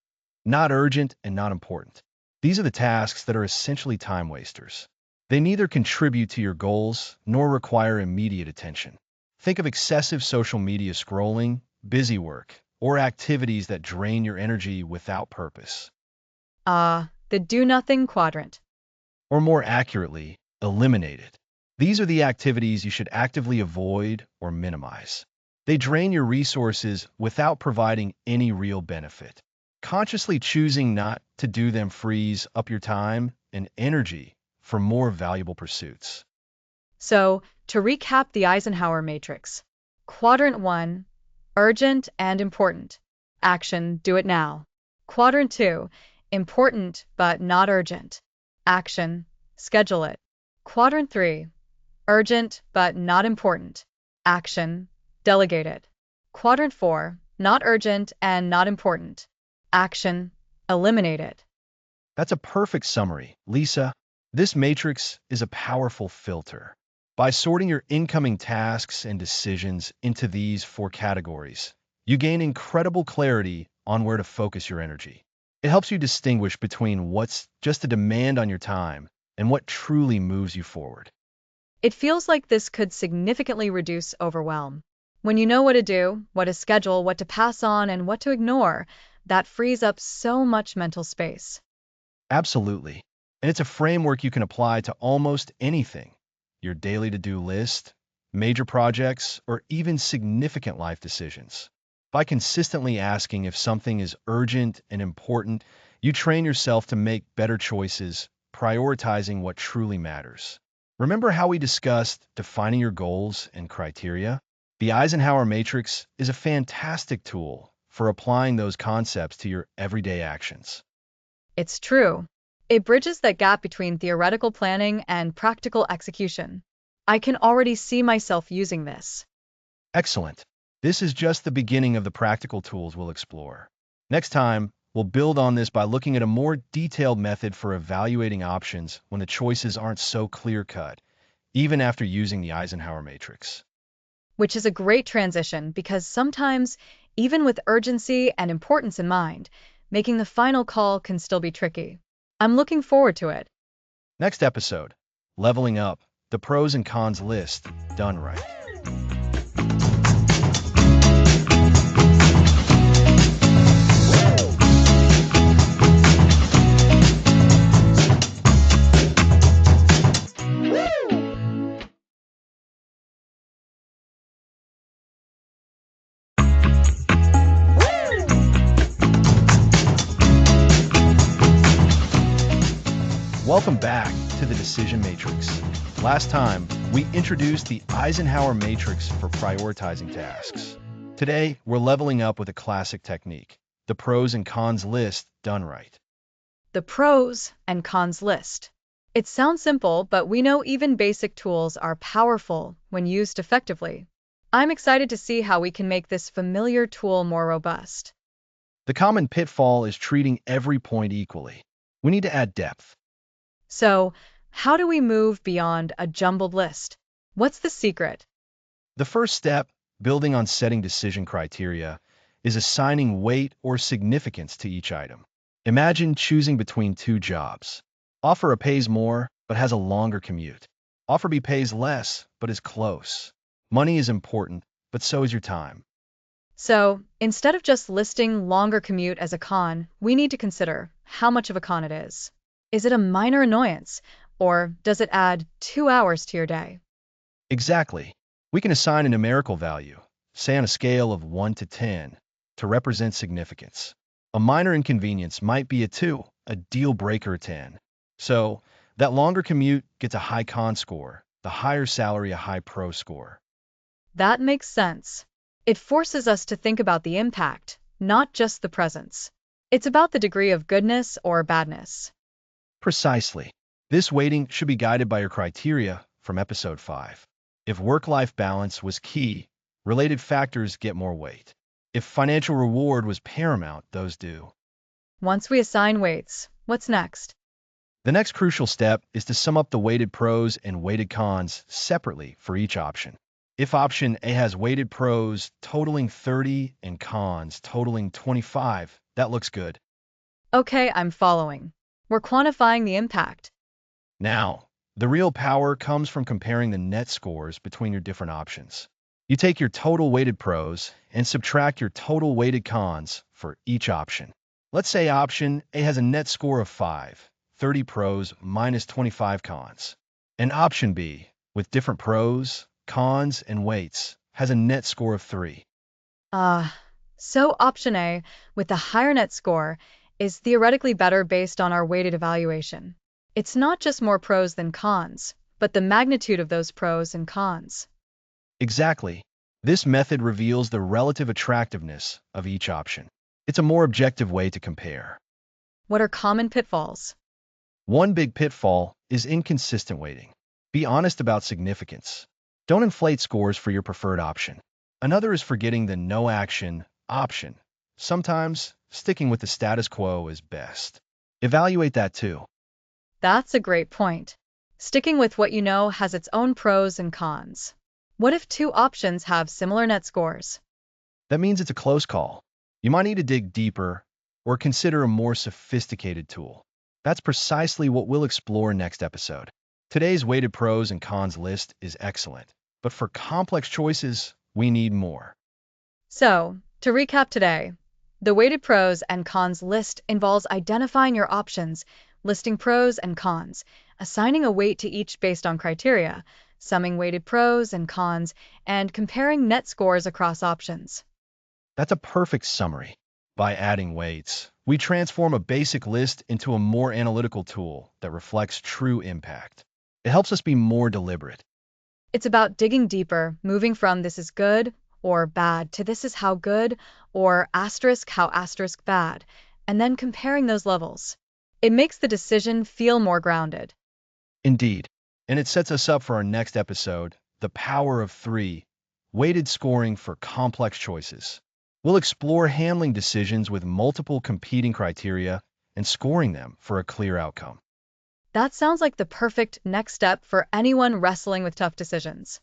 not urgent and not important. These are the tasks that are essentially time wasters. They neither contribute to your goals nor require immediate attention. Think of excessive social media scrolling, busy work, or activities that drain your energy without purpose. Ah, the do nothing quadrant. Or more accurately, eliminate it. These are the activities you should actively avoid or minimize. They drain your resources without providing any real benefit. Consciously choosing not to do them frees up your time and energy for more valuable pursuits. So, to recap the Eisenhower matrix, Quadrant 1, urgent and important. Action, do it now. Quadrant 2, important but not urgent. Action, schedule it. Quadrant 3, urgent but not important. Action, delegate it. Quadrant 4, not urgent and not important. Action, eliminate it. That's a perfect summary, Lisa. This matrix is a powerful filter. By sorting your incoming tasks and decisions into these four categories, you gain incredible clarity on where to focus your energy. It helps you distinguish between what's just a demand on your time and what truly moves you forward. It feels like this could significantly reduce overwhelm. When you know what to do, what to schedule, what to pass on, and what to ignore, that frees up so much mental space. Absolutely. And it's a framework you can apply to almost anything: your daily to-do list, major projects, or even significant life decisions. By consistently asking if something is urgent and important, you train yourself to make better choices, prioritizing what truly matters. Remember how we discussed defining your goals and criteria? The Eisenhower Matrix is a fantastic tool for applying those concepts to your everyday actions. It's true. It bridges that gap between theoretical planning and practical execution. I can already see myself using this. Excellent. This is just the beginning of the practical tools we'll explore. Next time, we'll build on this by looking at a more detailed method for evaluating options when the choices aren't so clear-cut, even after using the Eisenhower matrix. Which is a great transition because sometimes, even with urgency and importance in mind, making the final call can still be tricky. I'm looking forward to it. Next episode, Leveling Up, the pros and cons list, done right. Welcome back to the Decision Matrix. Last time, we introduced the Eisenhower matrix for prioritizing tasks. Today, we're leveling up with a classic technique, the pros and cons list done right. The pros and cons list. It sounds simple, but we know even basic tools are powerful when used effectively. I'm excited to see how we can make this familiar tool more robust. The common pitfall is treating every point equally. We need to add depth. So, how do we move beyond a jumbled list? What's the secret? The first step, building on setting decision criteria, is assigning weight or significance to each item. Imagine choosing between two jobs. Offer A pays more, but has a longer commute. Offer B pays less, but is close. Money is important, but so is your time. So, instead of just listing longer commute as a con, we need to consider how much of a con it is. Is it a minor annoyance, or does it add 2 hours to your day? Exactly. We can assign a numerical value, say on a scale of 1 to 10, to represent significance. A minor inconvenience might be a 2, a deal breaker a 10. So, that longer commute gets a high con score, the higher salary a high pro score. That makes sense. It forces us to think about the impact, not just the presence. It's about the degree of goodness or badness. Precisely. This weighting should be guided by your criteria from episode 5. If work-life balance was key, related factors get more weight. If financial reward was paramount, those do. Once we assign weights, what's next? The next crucial step is to sum up the weighted pros and weighted cons separately for each option. If option A has weighted pros totaling 30 and cons totaling 25, that looks good. Okay, I'm following. We're quantifying the impact. Now, the real power comes from comparing the net scores between your different options. You take your total weighted pros and subtract your total weighted cons for each option. Let's say option A has a net score of 5, 30 pros minus 25 cons. And option B, with different pros, cons, and weights, has a net score of 3. So option A, with the higher net score, is theoretically better based on our weighted evaluation. It's not just more pros than cons, but the magnitude of those pros and cons. Exactly. This method reveals the relative attractiveness of each option. It's a more objective way to compare. What are common pitfalls? One big pitfall is inconsistent weighting. Be honest about significance. Don't inflate scores for your preferred option. Another is forgetting the no action option. Sometimes, sticking with the status quo is best. Evaluate that too. That's a great point. Sticking with what you know has its own pros and cons. What if two options have similar net scores? That means it's a close call. You might need to dig deeper or consider a more sophisticated tool. That's precisely what we'll explore next episode. Today's weighted pros and cons list is excellent, but for complex choices, we need more. So, to recap today, the weighted pros and cons list involves identifying your options, listing pros and cons, assigning a weight to each based on criteria, summing weighted pros and cons, and comparing net scores across options. That's a perfect summary. By adding weights, we transform a basic list into a more analytical tool that reflects true impact. It helps us be more deliberate. It's about digging deeper, moving from this is good or bad to this is how good or asterisk how asterisk bad, and then comparing those levels. It makes the decision feel more grounded. Indeed. And it sets us up for our next episode, The Power of 3, weighted scoring for complex choices. We'll explore handling decisions with multiple competing criteria and scoring them for a clear outcome. That sounds like the perfect next step for anyone wrestling with tough decisions.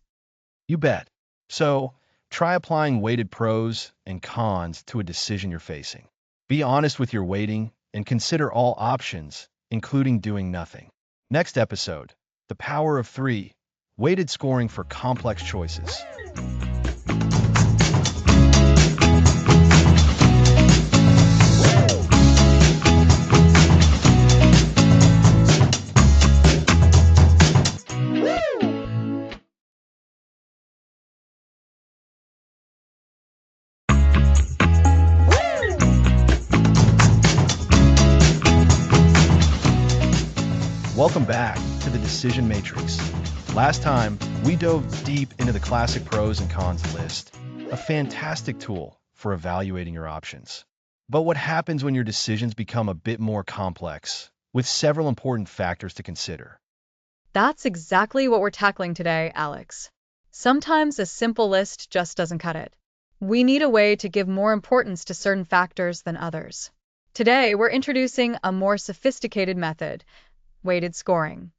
You bet. So, try applying weighted pros and cons to a decision you're facing. Be honest with your weighting and consider all options, including doing nothing. Next episode, The Power of Three, weighted scoring for complex choices. Welcome back to the Decision Matrix. Last time, we dove deep into the classic pros and cons list, a fantastic tool for evaluating your options. But what happens when your decisions become a bit more complex, with several important factors to consider? That's exactly what we're tackling today, Alex. Sometimes a simple list just doesn't cut it. We need a way to give more importance to certain factors than others. Today, we're introducing a more sophisticated method, weighted scoring.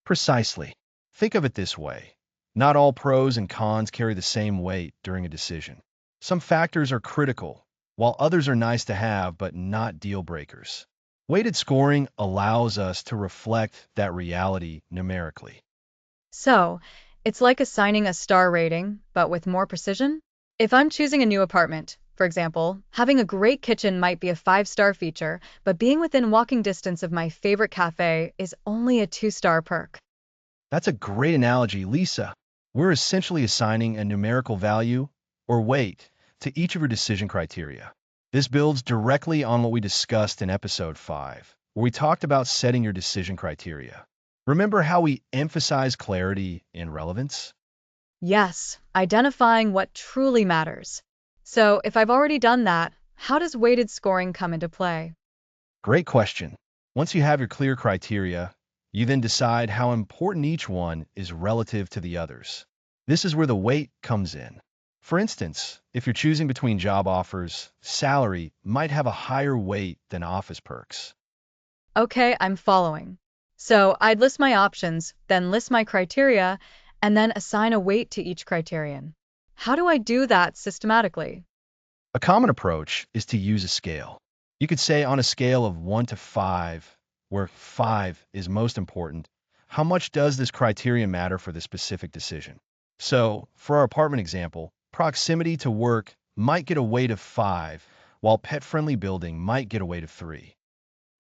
Precisely. Think of it this way. Not all pros and cons carry the same weight during a decision. Some factors are critical, while others are nice to have but not deal breakers. Weighted scoring allows us to reflect that reality numerically. So, it's like assigning a star rating, but with more precision? If I'm choosing a new apartment, for example, having a great kitchen might be a 5-star feature, but being within walking distance of my favorite cafe is only a 2-star perk. That's a great analogy, Lisa. We're essentially assigning a numerical value, or weight, to each of your decision criteria. This builds directly on what we discussed in episode 5, where we talked about setting your decision criteria. Remember how we emphasize clarity and relevance? Yes, identifying what truly matters. So, if I've already done that, how does weighted scoring come into play? Great question. Once you have your clear criteria, you then decide how important each one is relative to the others. This is where the weight comes in. For instance, if you're choosing between job offers, salary might have a higher weight than office perks. Okay, I'm following. So, I'd list my options, then list my criteria, and then assign a weight to each criterion. How do I do that systematically? A common approach is to use a scale. You could say on a scale of 1 to 5, where 5 is most important, how much does this criterion matter for this specific decision? So, for our apartment example, proximity to work might get a weight of 5, while pet-friendly building might get a weight of 3.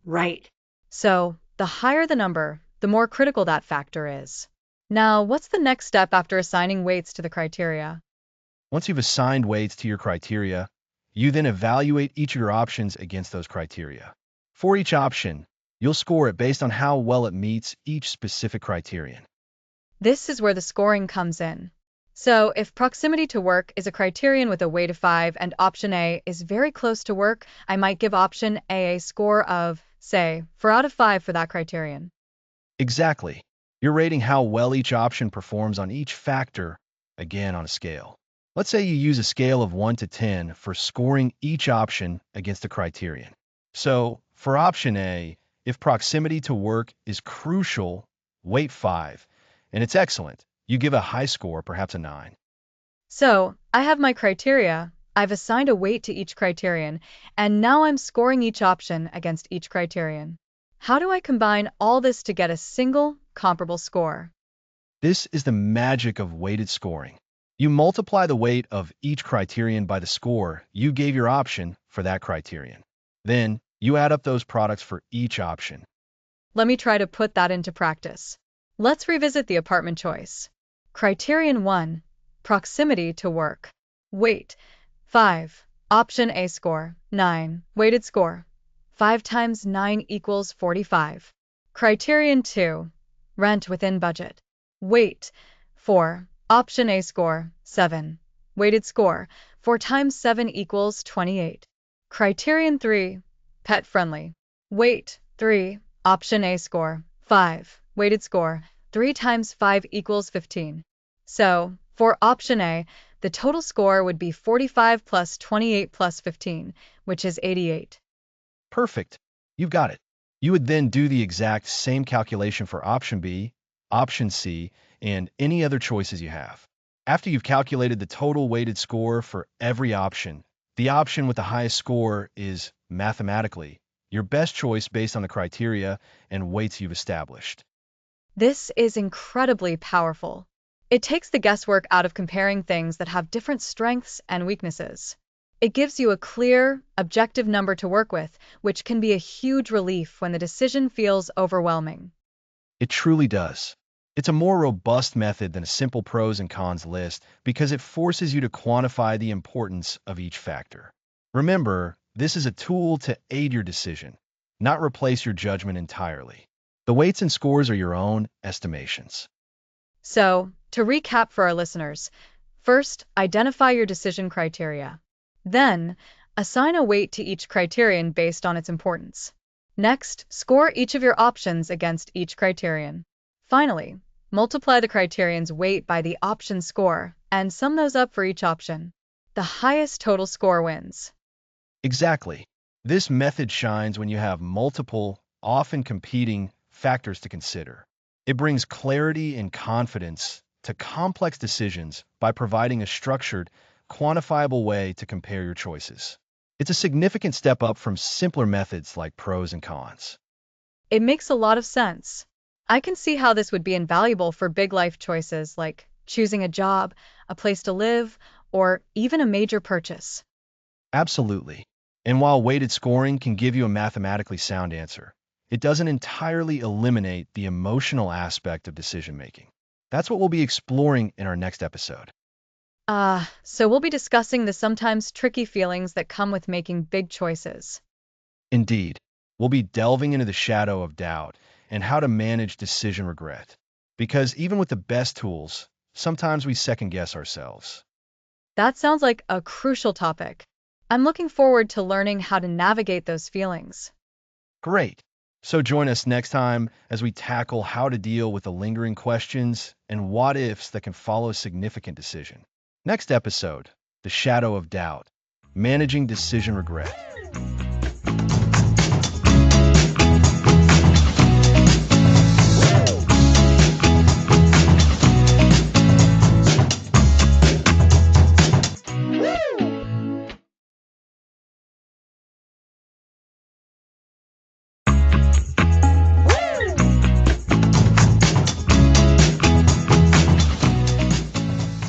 Right. So, the higher the number, the more critical that factor is. Now, what's the next step after assigning weights to the criteria? Once you've assigned weights to your criteria, you then evaluate each of your options against those criteria. For each option, you'll score it based on how well it meets each specific criterion. This is where the scoring comes in. So, if proximity to work is a criterion with a weight of 5 and option A is very close to work, I might give option A a score of, say, 4 out of 5 for that criterion. Exactly. You're rating how well each option performs on each factor, again on a scale. Let's say you use a scale of 1 to 10 for scoring each option against a criterion. So, for option A, if proximity to work is crucial, weight 5, and it's excellent, you give a high score, perhaps a 9. So, I have my criteria, I've assigned a weight to each criterion, and now I'm scoring each option against each criterion. How do I combine all this to get a single, comparable score? This is the magic of weighted scoring. You multiply the weight of each criterion by the score you gave your option for that criterion. Then, you add up those products for each option. Let me try to put that into practice. Let's revisit the apartment choice. Criterion 1, proximity to work. Weight, 5. Option A score, 9. Weighted score, 5 times 9 equals 45. Criterion 2, rent within budget. Weight, 4. Option A score, 7. Weighted score, 4 times 7 equals 28. Criterion 3, pet friendly. Weight, 3. Option A score, 5. Weighted score, 3 times 5 equals 15. So, for option A, The total score would be 45 plus 28 plus 15, which is 88. Perfect. You've got it. You would then do the exact same calculation for option B, option C, and any other choices you have. After you've calculated the total weighted score for every option, the option with the highest score is, mathematically, your best choice based on the criteria and weights you've established. This is incredibly powerful. It takes the guesswork out of comparing things that have different strengths and weaknesses. It gives you a clear, objective number to work with, which can be a huge relief when the decision feels overwhelming. It truly does. It's a more robust method than a simple pros and cons list because it forces you to quantify the importance of each factor. Remember, this is a tool to aid your decision, not replace your judgment entirely. The weights and scores are your own estimations. So, to recap for our listeners, first, identify your decision criteria. Then, assign a weight to each criterion based on its importance. Next, score each of your options against each criterion. Finally, multiply the criterion's weight by the option score and sum those up for each option. The highest total score wins. Exactly. This method shines when you have multiple, often competing factors to consider. It brings clarity and confidence to complex decisions by providing a structured, quantifiable way to compare your choices. It's a significant step up from simpler methods like pros and cons. It makes a lot of sense. I can see how this would be invaluable for big life choices like choosing a job, a place to live, or even a major purchase. Absolutely. And while weighted scoring can give you a mathematically sound answer, it doesn't entirely eliminate the emotional aspect of decision making. That's what we'll be exploring in our next episode. So we'll be discussing the sometimes tricky feelings that come with making big choices. Indeed, we'll be delving into the shadow of doubt and how to manage decision regret. Because even with the best tools, sometimes we second guess ourselves. That sounds like a crucial topic. I'm looking forward to learning how to navigate those feelings. Great. So join us next time as we tackle how to deal with the lingering questions and what ifs that can follow a significant decision. Next episode, The Shadow of Doubt, Managing Decision Regret.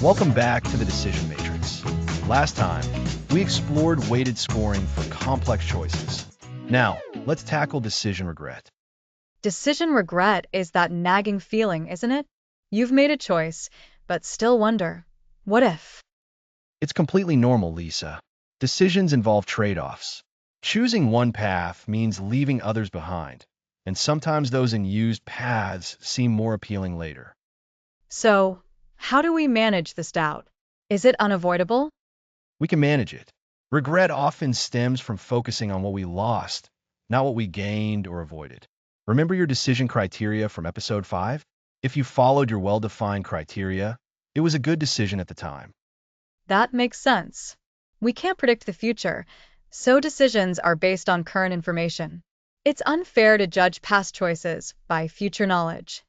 Welcome back to the Decision Matrix. Last time, we explored weighted scoring for complex choices. Now, let's tackle decision regret. Decision regret is that nagging feeling, isn't it? You've made a choice, but still wonder, what if? It's completely normal, Lisa. Decisions involve trade-offs. Choosing one path means leaving others behind, and sometimes those unused paths seem more appealing later. So, how do we manage this doubt? Is it unavoidable? We can manage it. Regret often stems from focusing on what we lost, not what we gained or avoided. Remember your decision criteria from episode 5? If you followed your well-defined criteria, it was a good decision at the time. That makes sense. We can't predict the future, so decisions are based on current information. It's unfair to judge past choices by future knowledge.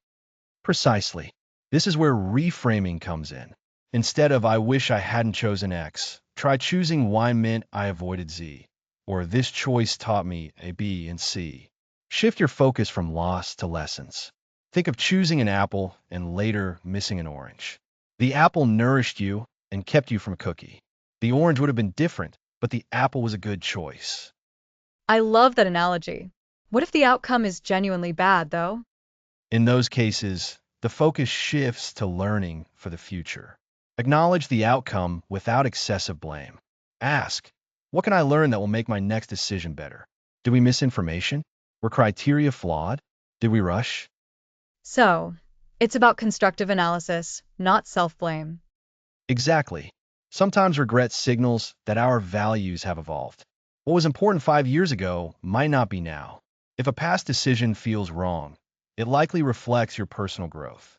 Precisely. This is where reframing comes in. Instead of I wish I hadn't chosen X, try choosing Y meant I avoided Z, or this choice taught me A, B, and C. Shift your focus from loss to lessons. Think of choosing an apple and later missing an orange. The apple nourished you and kept you from a cookie. The orange would have been different, but the apple was a good choice. I love that analogy. What if the outcome is genuinely bad, though? In those cases, the focus shifts to learning for the future. Acknowledge the outcome without excessive blame. Ask, what can I learn that will make my next decision better? Did we miss information? Were criteria flawed? Did we rush? So, it's about constructive analysis, not self-blame. Exactly. Sometimes regret signals that our values have evolved. What was important 5 years ago might not be now. If a past decision feels wrong, it likely reflects your personal growth.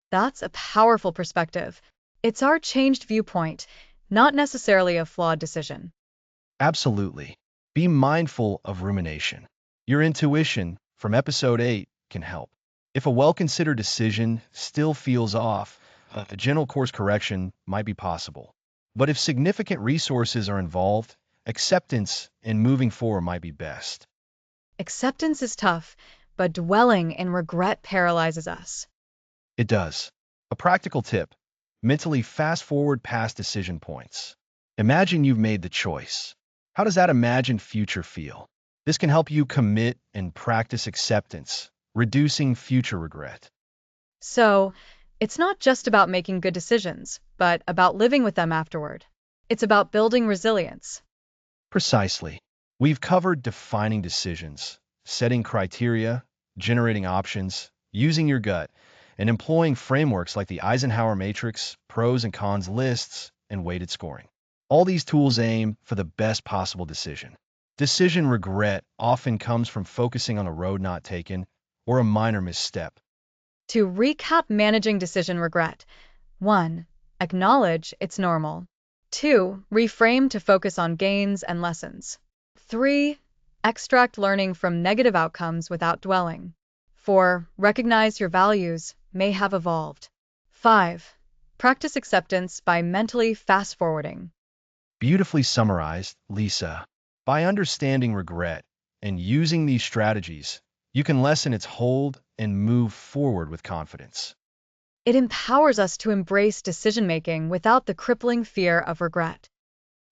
That's a powerful perspective. It's our changed viewpoint, not necessarily a flawed decision. Absolutely. Be mindful of rumination. Your intuition from episode 8 can help. If a well-considered decision still feels off, a gentle course correction might be possible. But if significant resources are involved, acceptance and moving forward might be best. Acceptance is tough, but dwelling in regret paralyzes us. It does. A practical tip: mentally fast forward past decision points. Imagine you've made the choice. How does that imagined future feel? This can help you commit and practice acceptance, reducing future regret. So, it's not just about making good decisions, but about living with them afterward. It's about building resilience. Precisely. We've covered defining decisions, setting criteria, generating options, using your gut, and employing frameworks like the Eisenhower matrix, pros and cons lists, and weighted scoring. All these tools aim for the best possible decision. Decision regret often comes from focusing on a road not taken or a minor misstep. To recap managing decision regret: 1. Acknowledge it's normal. 2. Reframe to focus on gains and lessons. 3. Extract learning from negative outcomes without dwelling. 4. Recognize your values may have evolved. 5. Practice acceptance by mentally fast forwarding. Beautifully summarized, Lisa. By understanding regret and using these strategies, you can lessen its hold and move forward with confidence. It empowers us to embrace decision making without the crippling fear of regret.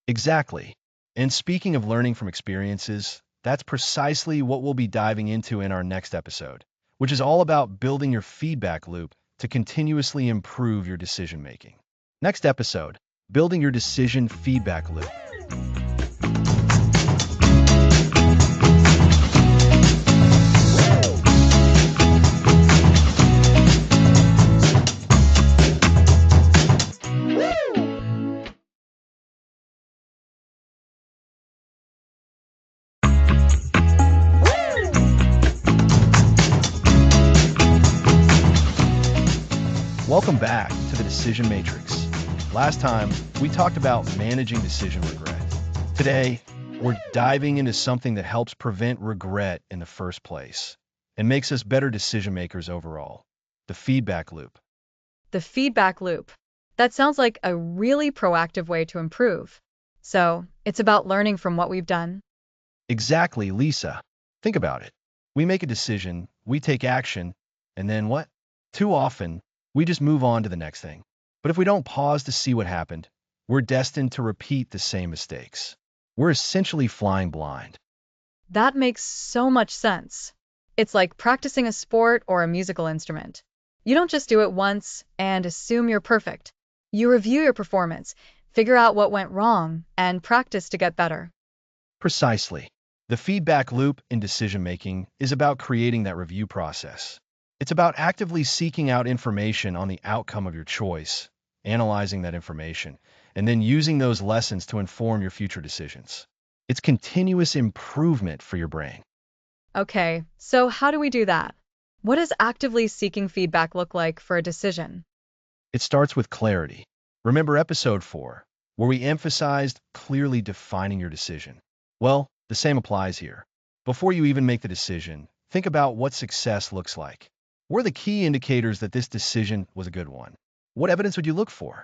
Exactly. And speaking of learning from experiences, that's precisely what we'll be diving into in our next episode, which is all about building your feedback loop to continuously improve your decision making. Next episode: building your decision feedback loop. Welcome back to the Decision Matrix. Last time, we talked about managing decision regret. Today, we're diving into something that helps prevent regret in the first place and makes us better decision makers overall: the feedback loop. The feedback loop. That sounds like a really proactive way to improve. So, it's about learning from what we've done. Exactly, Lisa. Think about it. We make a decision, we take action, and then what? Too often, we just move on to the next thing. But if we don't pause to see what happened, we're destined to repeat the same mistakes. We're essentially flying blind. That makes so much sense. It's like practicing a sport or a musical instrument. You don't just do it once and assume you're perfect. You review your performance, figure out what went wrong, and practice to get better. Precisely. The feedback loop in decision making is about creating that review process. It's about actively seeking out information on the outcome of your choice, analyzing that information, and then using those lessons to inform your future decisions. It's continuous improvement for your brain. Okay, so how do we do that? What does actively seeking feedback look like for a decision? It starts with clarity. Remember episode 4, where we emphasized clearly defining your decision? Well, the same applies here. Before you even make the decision, think about what success looks like. What are the key indicators that this decision was a good one? What evidence would you look for?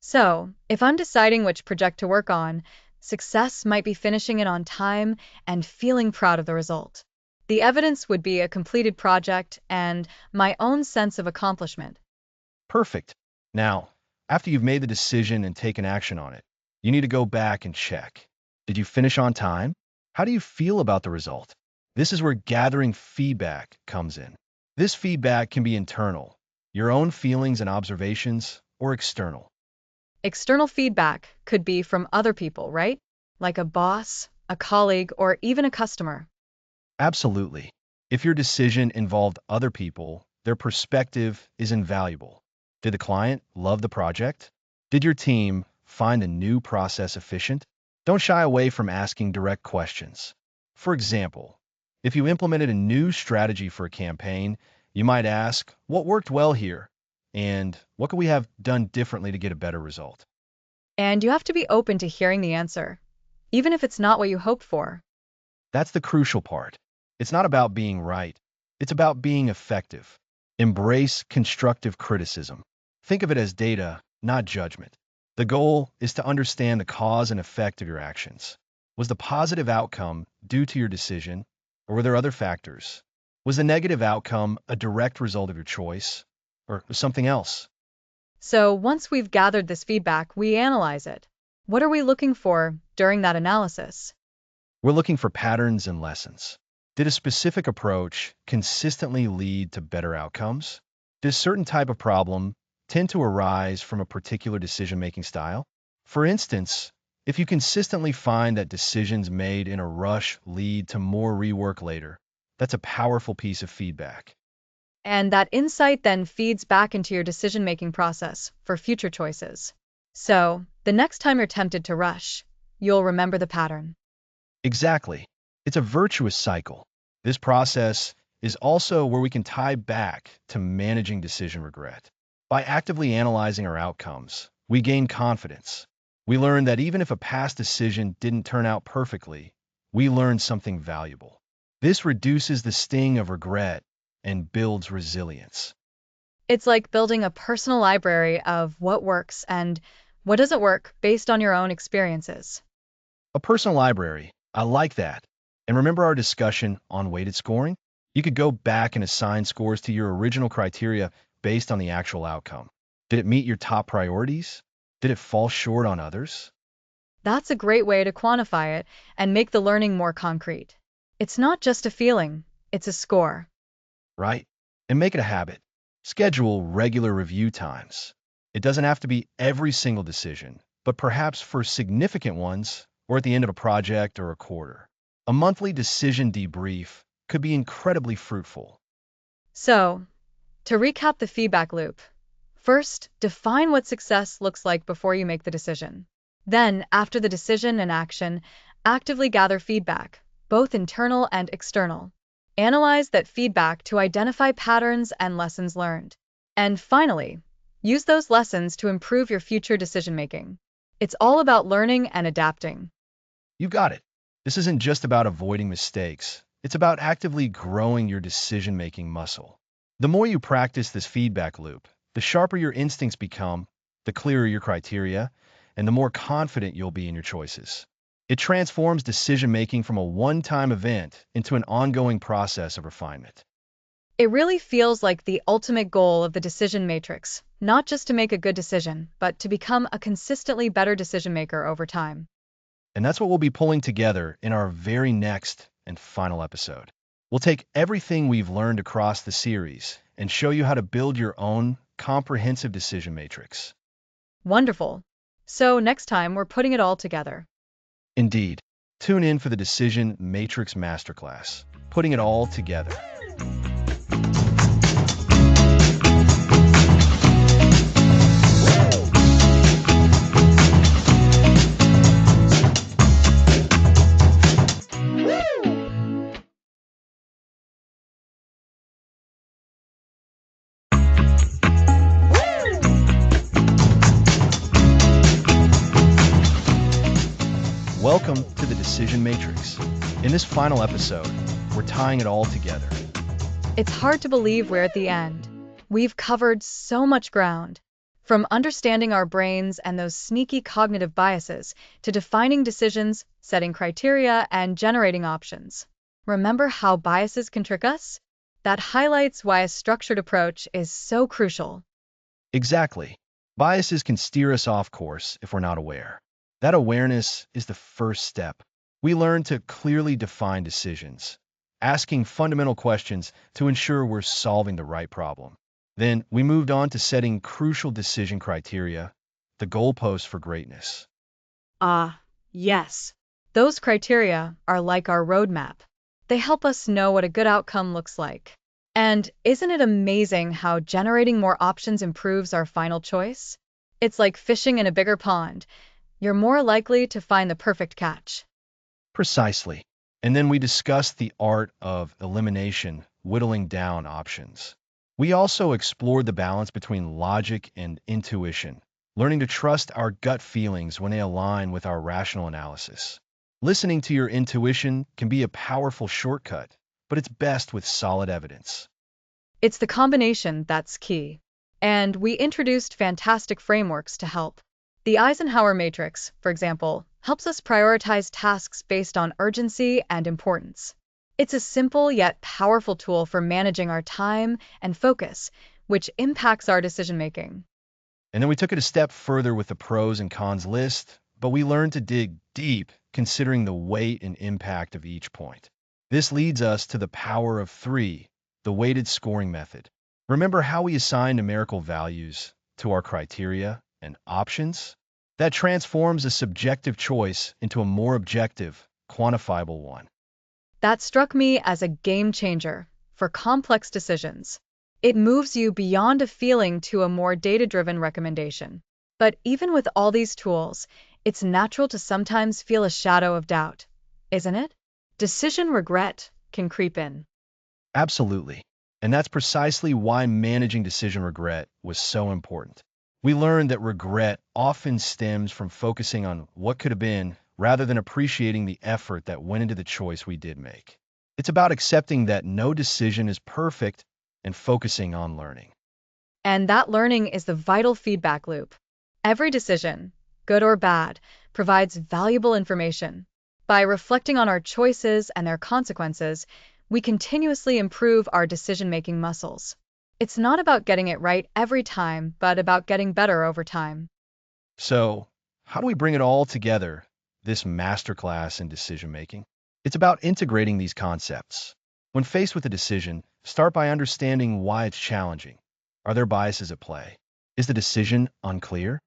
So, if I'm deciding which project to work on, success might be finishing it on time and feeling proud of the result. The evidence would be a completed project and my own sense of accomplishment. Perfect. Now, after you've made the decision and taken action on it, you need to go back and check. Did you finish on time? How do you feel about the result? This is where gathering feedback comes in. This feedback can be internal, your own feelings and observations, or external. External feedback could be from other people, right? Like a boss, a colleague, or even a customer. Absolutely. If your decision involved other people, their perspective is invaluable. Did the client love the project? Did your team find the new process efficient? Don't shy away from asking direct questions. For example, if you implemented a new strategy for a campaign, you might ask, what worked well here? and what could we have done differently to get a better result? And you have to be open to hearing the answer, even if it's not what you hoped for. That's the crucial part. It's not about being right. It's about being effective. Embrace constructive criticism. Think of it as data, not judgment. The goal is to understand the cause and effect of your actions. Was the positive outcome due to your decision, or were there other factors? Was the negative outcome a direct result of your choice, or something else? So once we've gathered this feedback, we analyze it. What are we looking for during that analysis? We're looking for patterns and lessons. Did a specific approach consistently lead to better outcomes? Does a certain type of problem tend to arise from a particular decision-making style? For instance, if you consistently find that decisions made in a rush lead to more rework later, that's a powerful piece of feedback. And that insight then feeds back into your decision-making process for future choices. So, the next time you're tempted to rush, you'll remember the pattern. Exactly. It's a virtuous cycle. This process is also where we can tie back to managing decision regret. By actively analyzing our outcomes, we gain confidence. We learn that even if a past decision didn't turn out perfectly, we learned something valuable. This reduces the sting of regret and builds resilience. It's like building a personal library of what works and what doesn't work based on your own experiences. A personal library, I like that. And remember our discussion on weighted scoring? You could go back and assign scores to your original criteria based on the actual outcome. Did it meet your top priorities? Did it fall short on others? That's a great way to quantify it and make the learning more concrete. It's not just a feeling, it's a score. Right? And make it a habit. Schedule regular review times. It doesn't have to be every single decision, but perhaps for significant ones or at the end of a project or a quarter. A monthly decision debrief could be incredibly fruitful. So, to recap the feedback loop, first, define what success looks like before you make the decision. Then, after the decision and action, actively gather feedback, both internal and external. Analyze that feedback to identify patterns and lessons learned. And finally, use those lessons to improve your future decision-making. It's all about learning and adapting. You got it. This isn't just about avoiding mistakes. It's about actively growing your decision-making muscle. The more you practice this feedback loop, the sharper your instincts become, the clearer your criteria, and the more confident you'll be in your choices. It transforms decision-making from a one-time event into an ongoing process of refinement. It really feels like the ultimate goal of the decision matrix, not just to make a good decision, but to become a consistently better decision maker over time. And that's what we'll be pulling together in our very next and final episode. We'll take everything we've learned across the series and show you how to build your own comprehensive decision matrix. Wonderful. So next time we're putting it all together. Indeed. Tune in for the Decision Matrix Masterclass, putting it all together. Welcome to the Decision Matrix. In this final episode, we're tying it all together. It's hard to believe we're at the end. We've covered so much ground. From understanding our brains and those sneaky cognitive biases to defining decisions, setting criteria, and generating options. Remember how biases can trick us? That highlights why a structured approach is so crucial. Exactly. Biases can steer us off course if we're not aware. That awareness is the first step. We learn to clearly define decisions, asking fundamental questions to ensure we're solving the right problem. Then we moved on to setting crucial decision criteria, the goalposts for greatness. Ah, yes. Those criteria are like our roadmap. They help us know what a good outcome looks like. And isn't it amazing how generating more options improves our final choice? It's like fishing in a bigger pond. You're more likely to find the perfect catch. Precisely. And then we discussed the art of elimination, whittling down options. We also explored the balance between logic and intuition, learning to trust our gut feelings when they align with our rational analysis. Listening to your intuition can be a powerful shortcut, but it's best with solid evidence. It's the combination that's key. And we introduced fantastic frameworks to help. The Eisenhower matrix, for example, helps us prioritize tasks based on urgency and importance. It's a simple yet powerful tool for managing our time and focus, which impacts our decision making. And then we took it a step further with the pros and cons list, but we learned to dig deep, considering the weight and impact of each point. This leads us to the power of three, the weighted scoring method. Remember how we assign numerical values to our criteria and options? That transforms a subjective choice into a more objective, quantifiable one. That struck me as a game changer for complex decisions. It moves you beyond a feeling to a more data-driven recommendation. But even with all these tools, it's natural to sometimes feel a shadow of doubt, isn't it? Decision regret can creep in. Absolutely. And that's precisely why managing decision regret was so important. We learned that regret often stems from focusing on what could have been rather than appreciating the effort that went into the choice we did make. It's about accepting that no decision is perfect and focusing on learning. And that learning is the vital feedback loop. Every decision, good or bad, provides valuable information. By reflecting on our choices and their consequences, we continuously improve our decision-making muscles. It's not about getting it right every time, but about getting better over time. So, how do we bring it all together, this masterclass in decision making? It's about integrating these concepts. When faced with a decision, start by understanding why it's challenging. Are there biases at play? Is the decision unclear?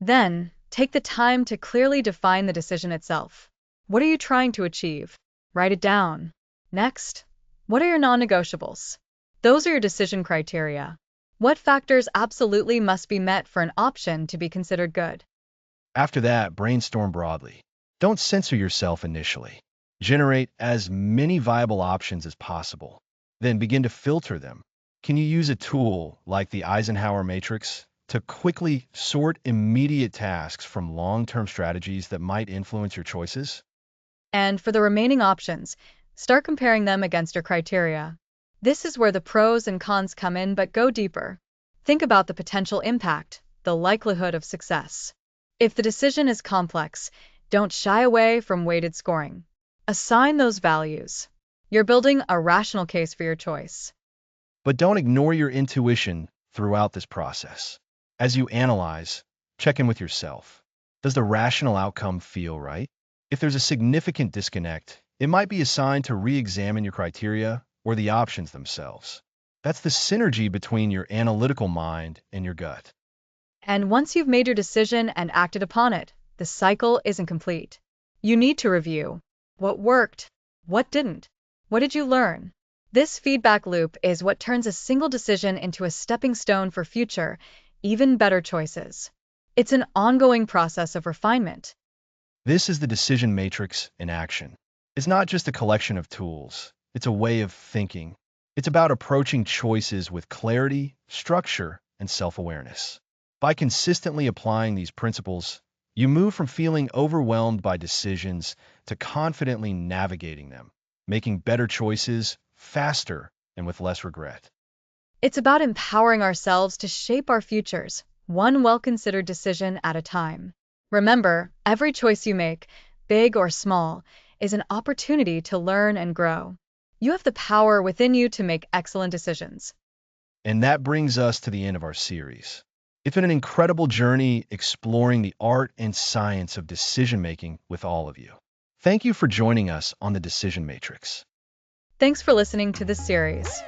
Then, take the time to clearly define the decision itself. What are you trying to achieve? Write it down. Next, what are your non-negotiables? Those are your decision criteria. What factors absolutely must be met for an option to be considered good? After that, brainstorm broadly. Don't censor yourself initially. Generate as many viable options as possible. Then begin to filter them. Can you use a tool like the Eisenhower matrix to quickly sort immediate tasks from long-term strategies that might influence your choices? And for the remaining options, start comparing them against your criteria. This is where the pros and cons come in, but go deeper. Think about the potential impact, the likelihood of success. If the decision is complex, don't shy away from weighted scoring. Assign those values. You're building a rational case for your choice. But don't ignore your intuition throughout this process. As you analyze, check in with yourself. Does the rational outcome feel right? If there's a significant disconnect, it might be a sign to re-examine your criteria or the options themselves. That's the synergy between your analytical mind and your gut. And once you've made your decision and acted upon it, the cycle isn't complete. You need to review. What worked? What didn't? What did you learn? This feedback loop is what turns a single decision into a stepping stone for future, even better choices. It's an ongoing process of refinement. This is the decision matrix in action. It's not just a collection of tools. It's a way of thinking. It's about approaching choices with clarity, structure, and self-awareness. By consistently applying these principles, you move from feeling overwhelmed by decisions to confidently navigating them, making better choices faster and with less regret. It's about empowering ourselves to shape our futures, one well-considered decision at a time. Remember, every choice you make, big or small, is an opportunity to learn and grow. You have the power within you to make excellent decisions. And that brings us to the end of our series. It's been an incredible journey exploring the art and science of decision-making with all of you. Thank you for joining us on the Decision Matrix. Thanks for listening to this series.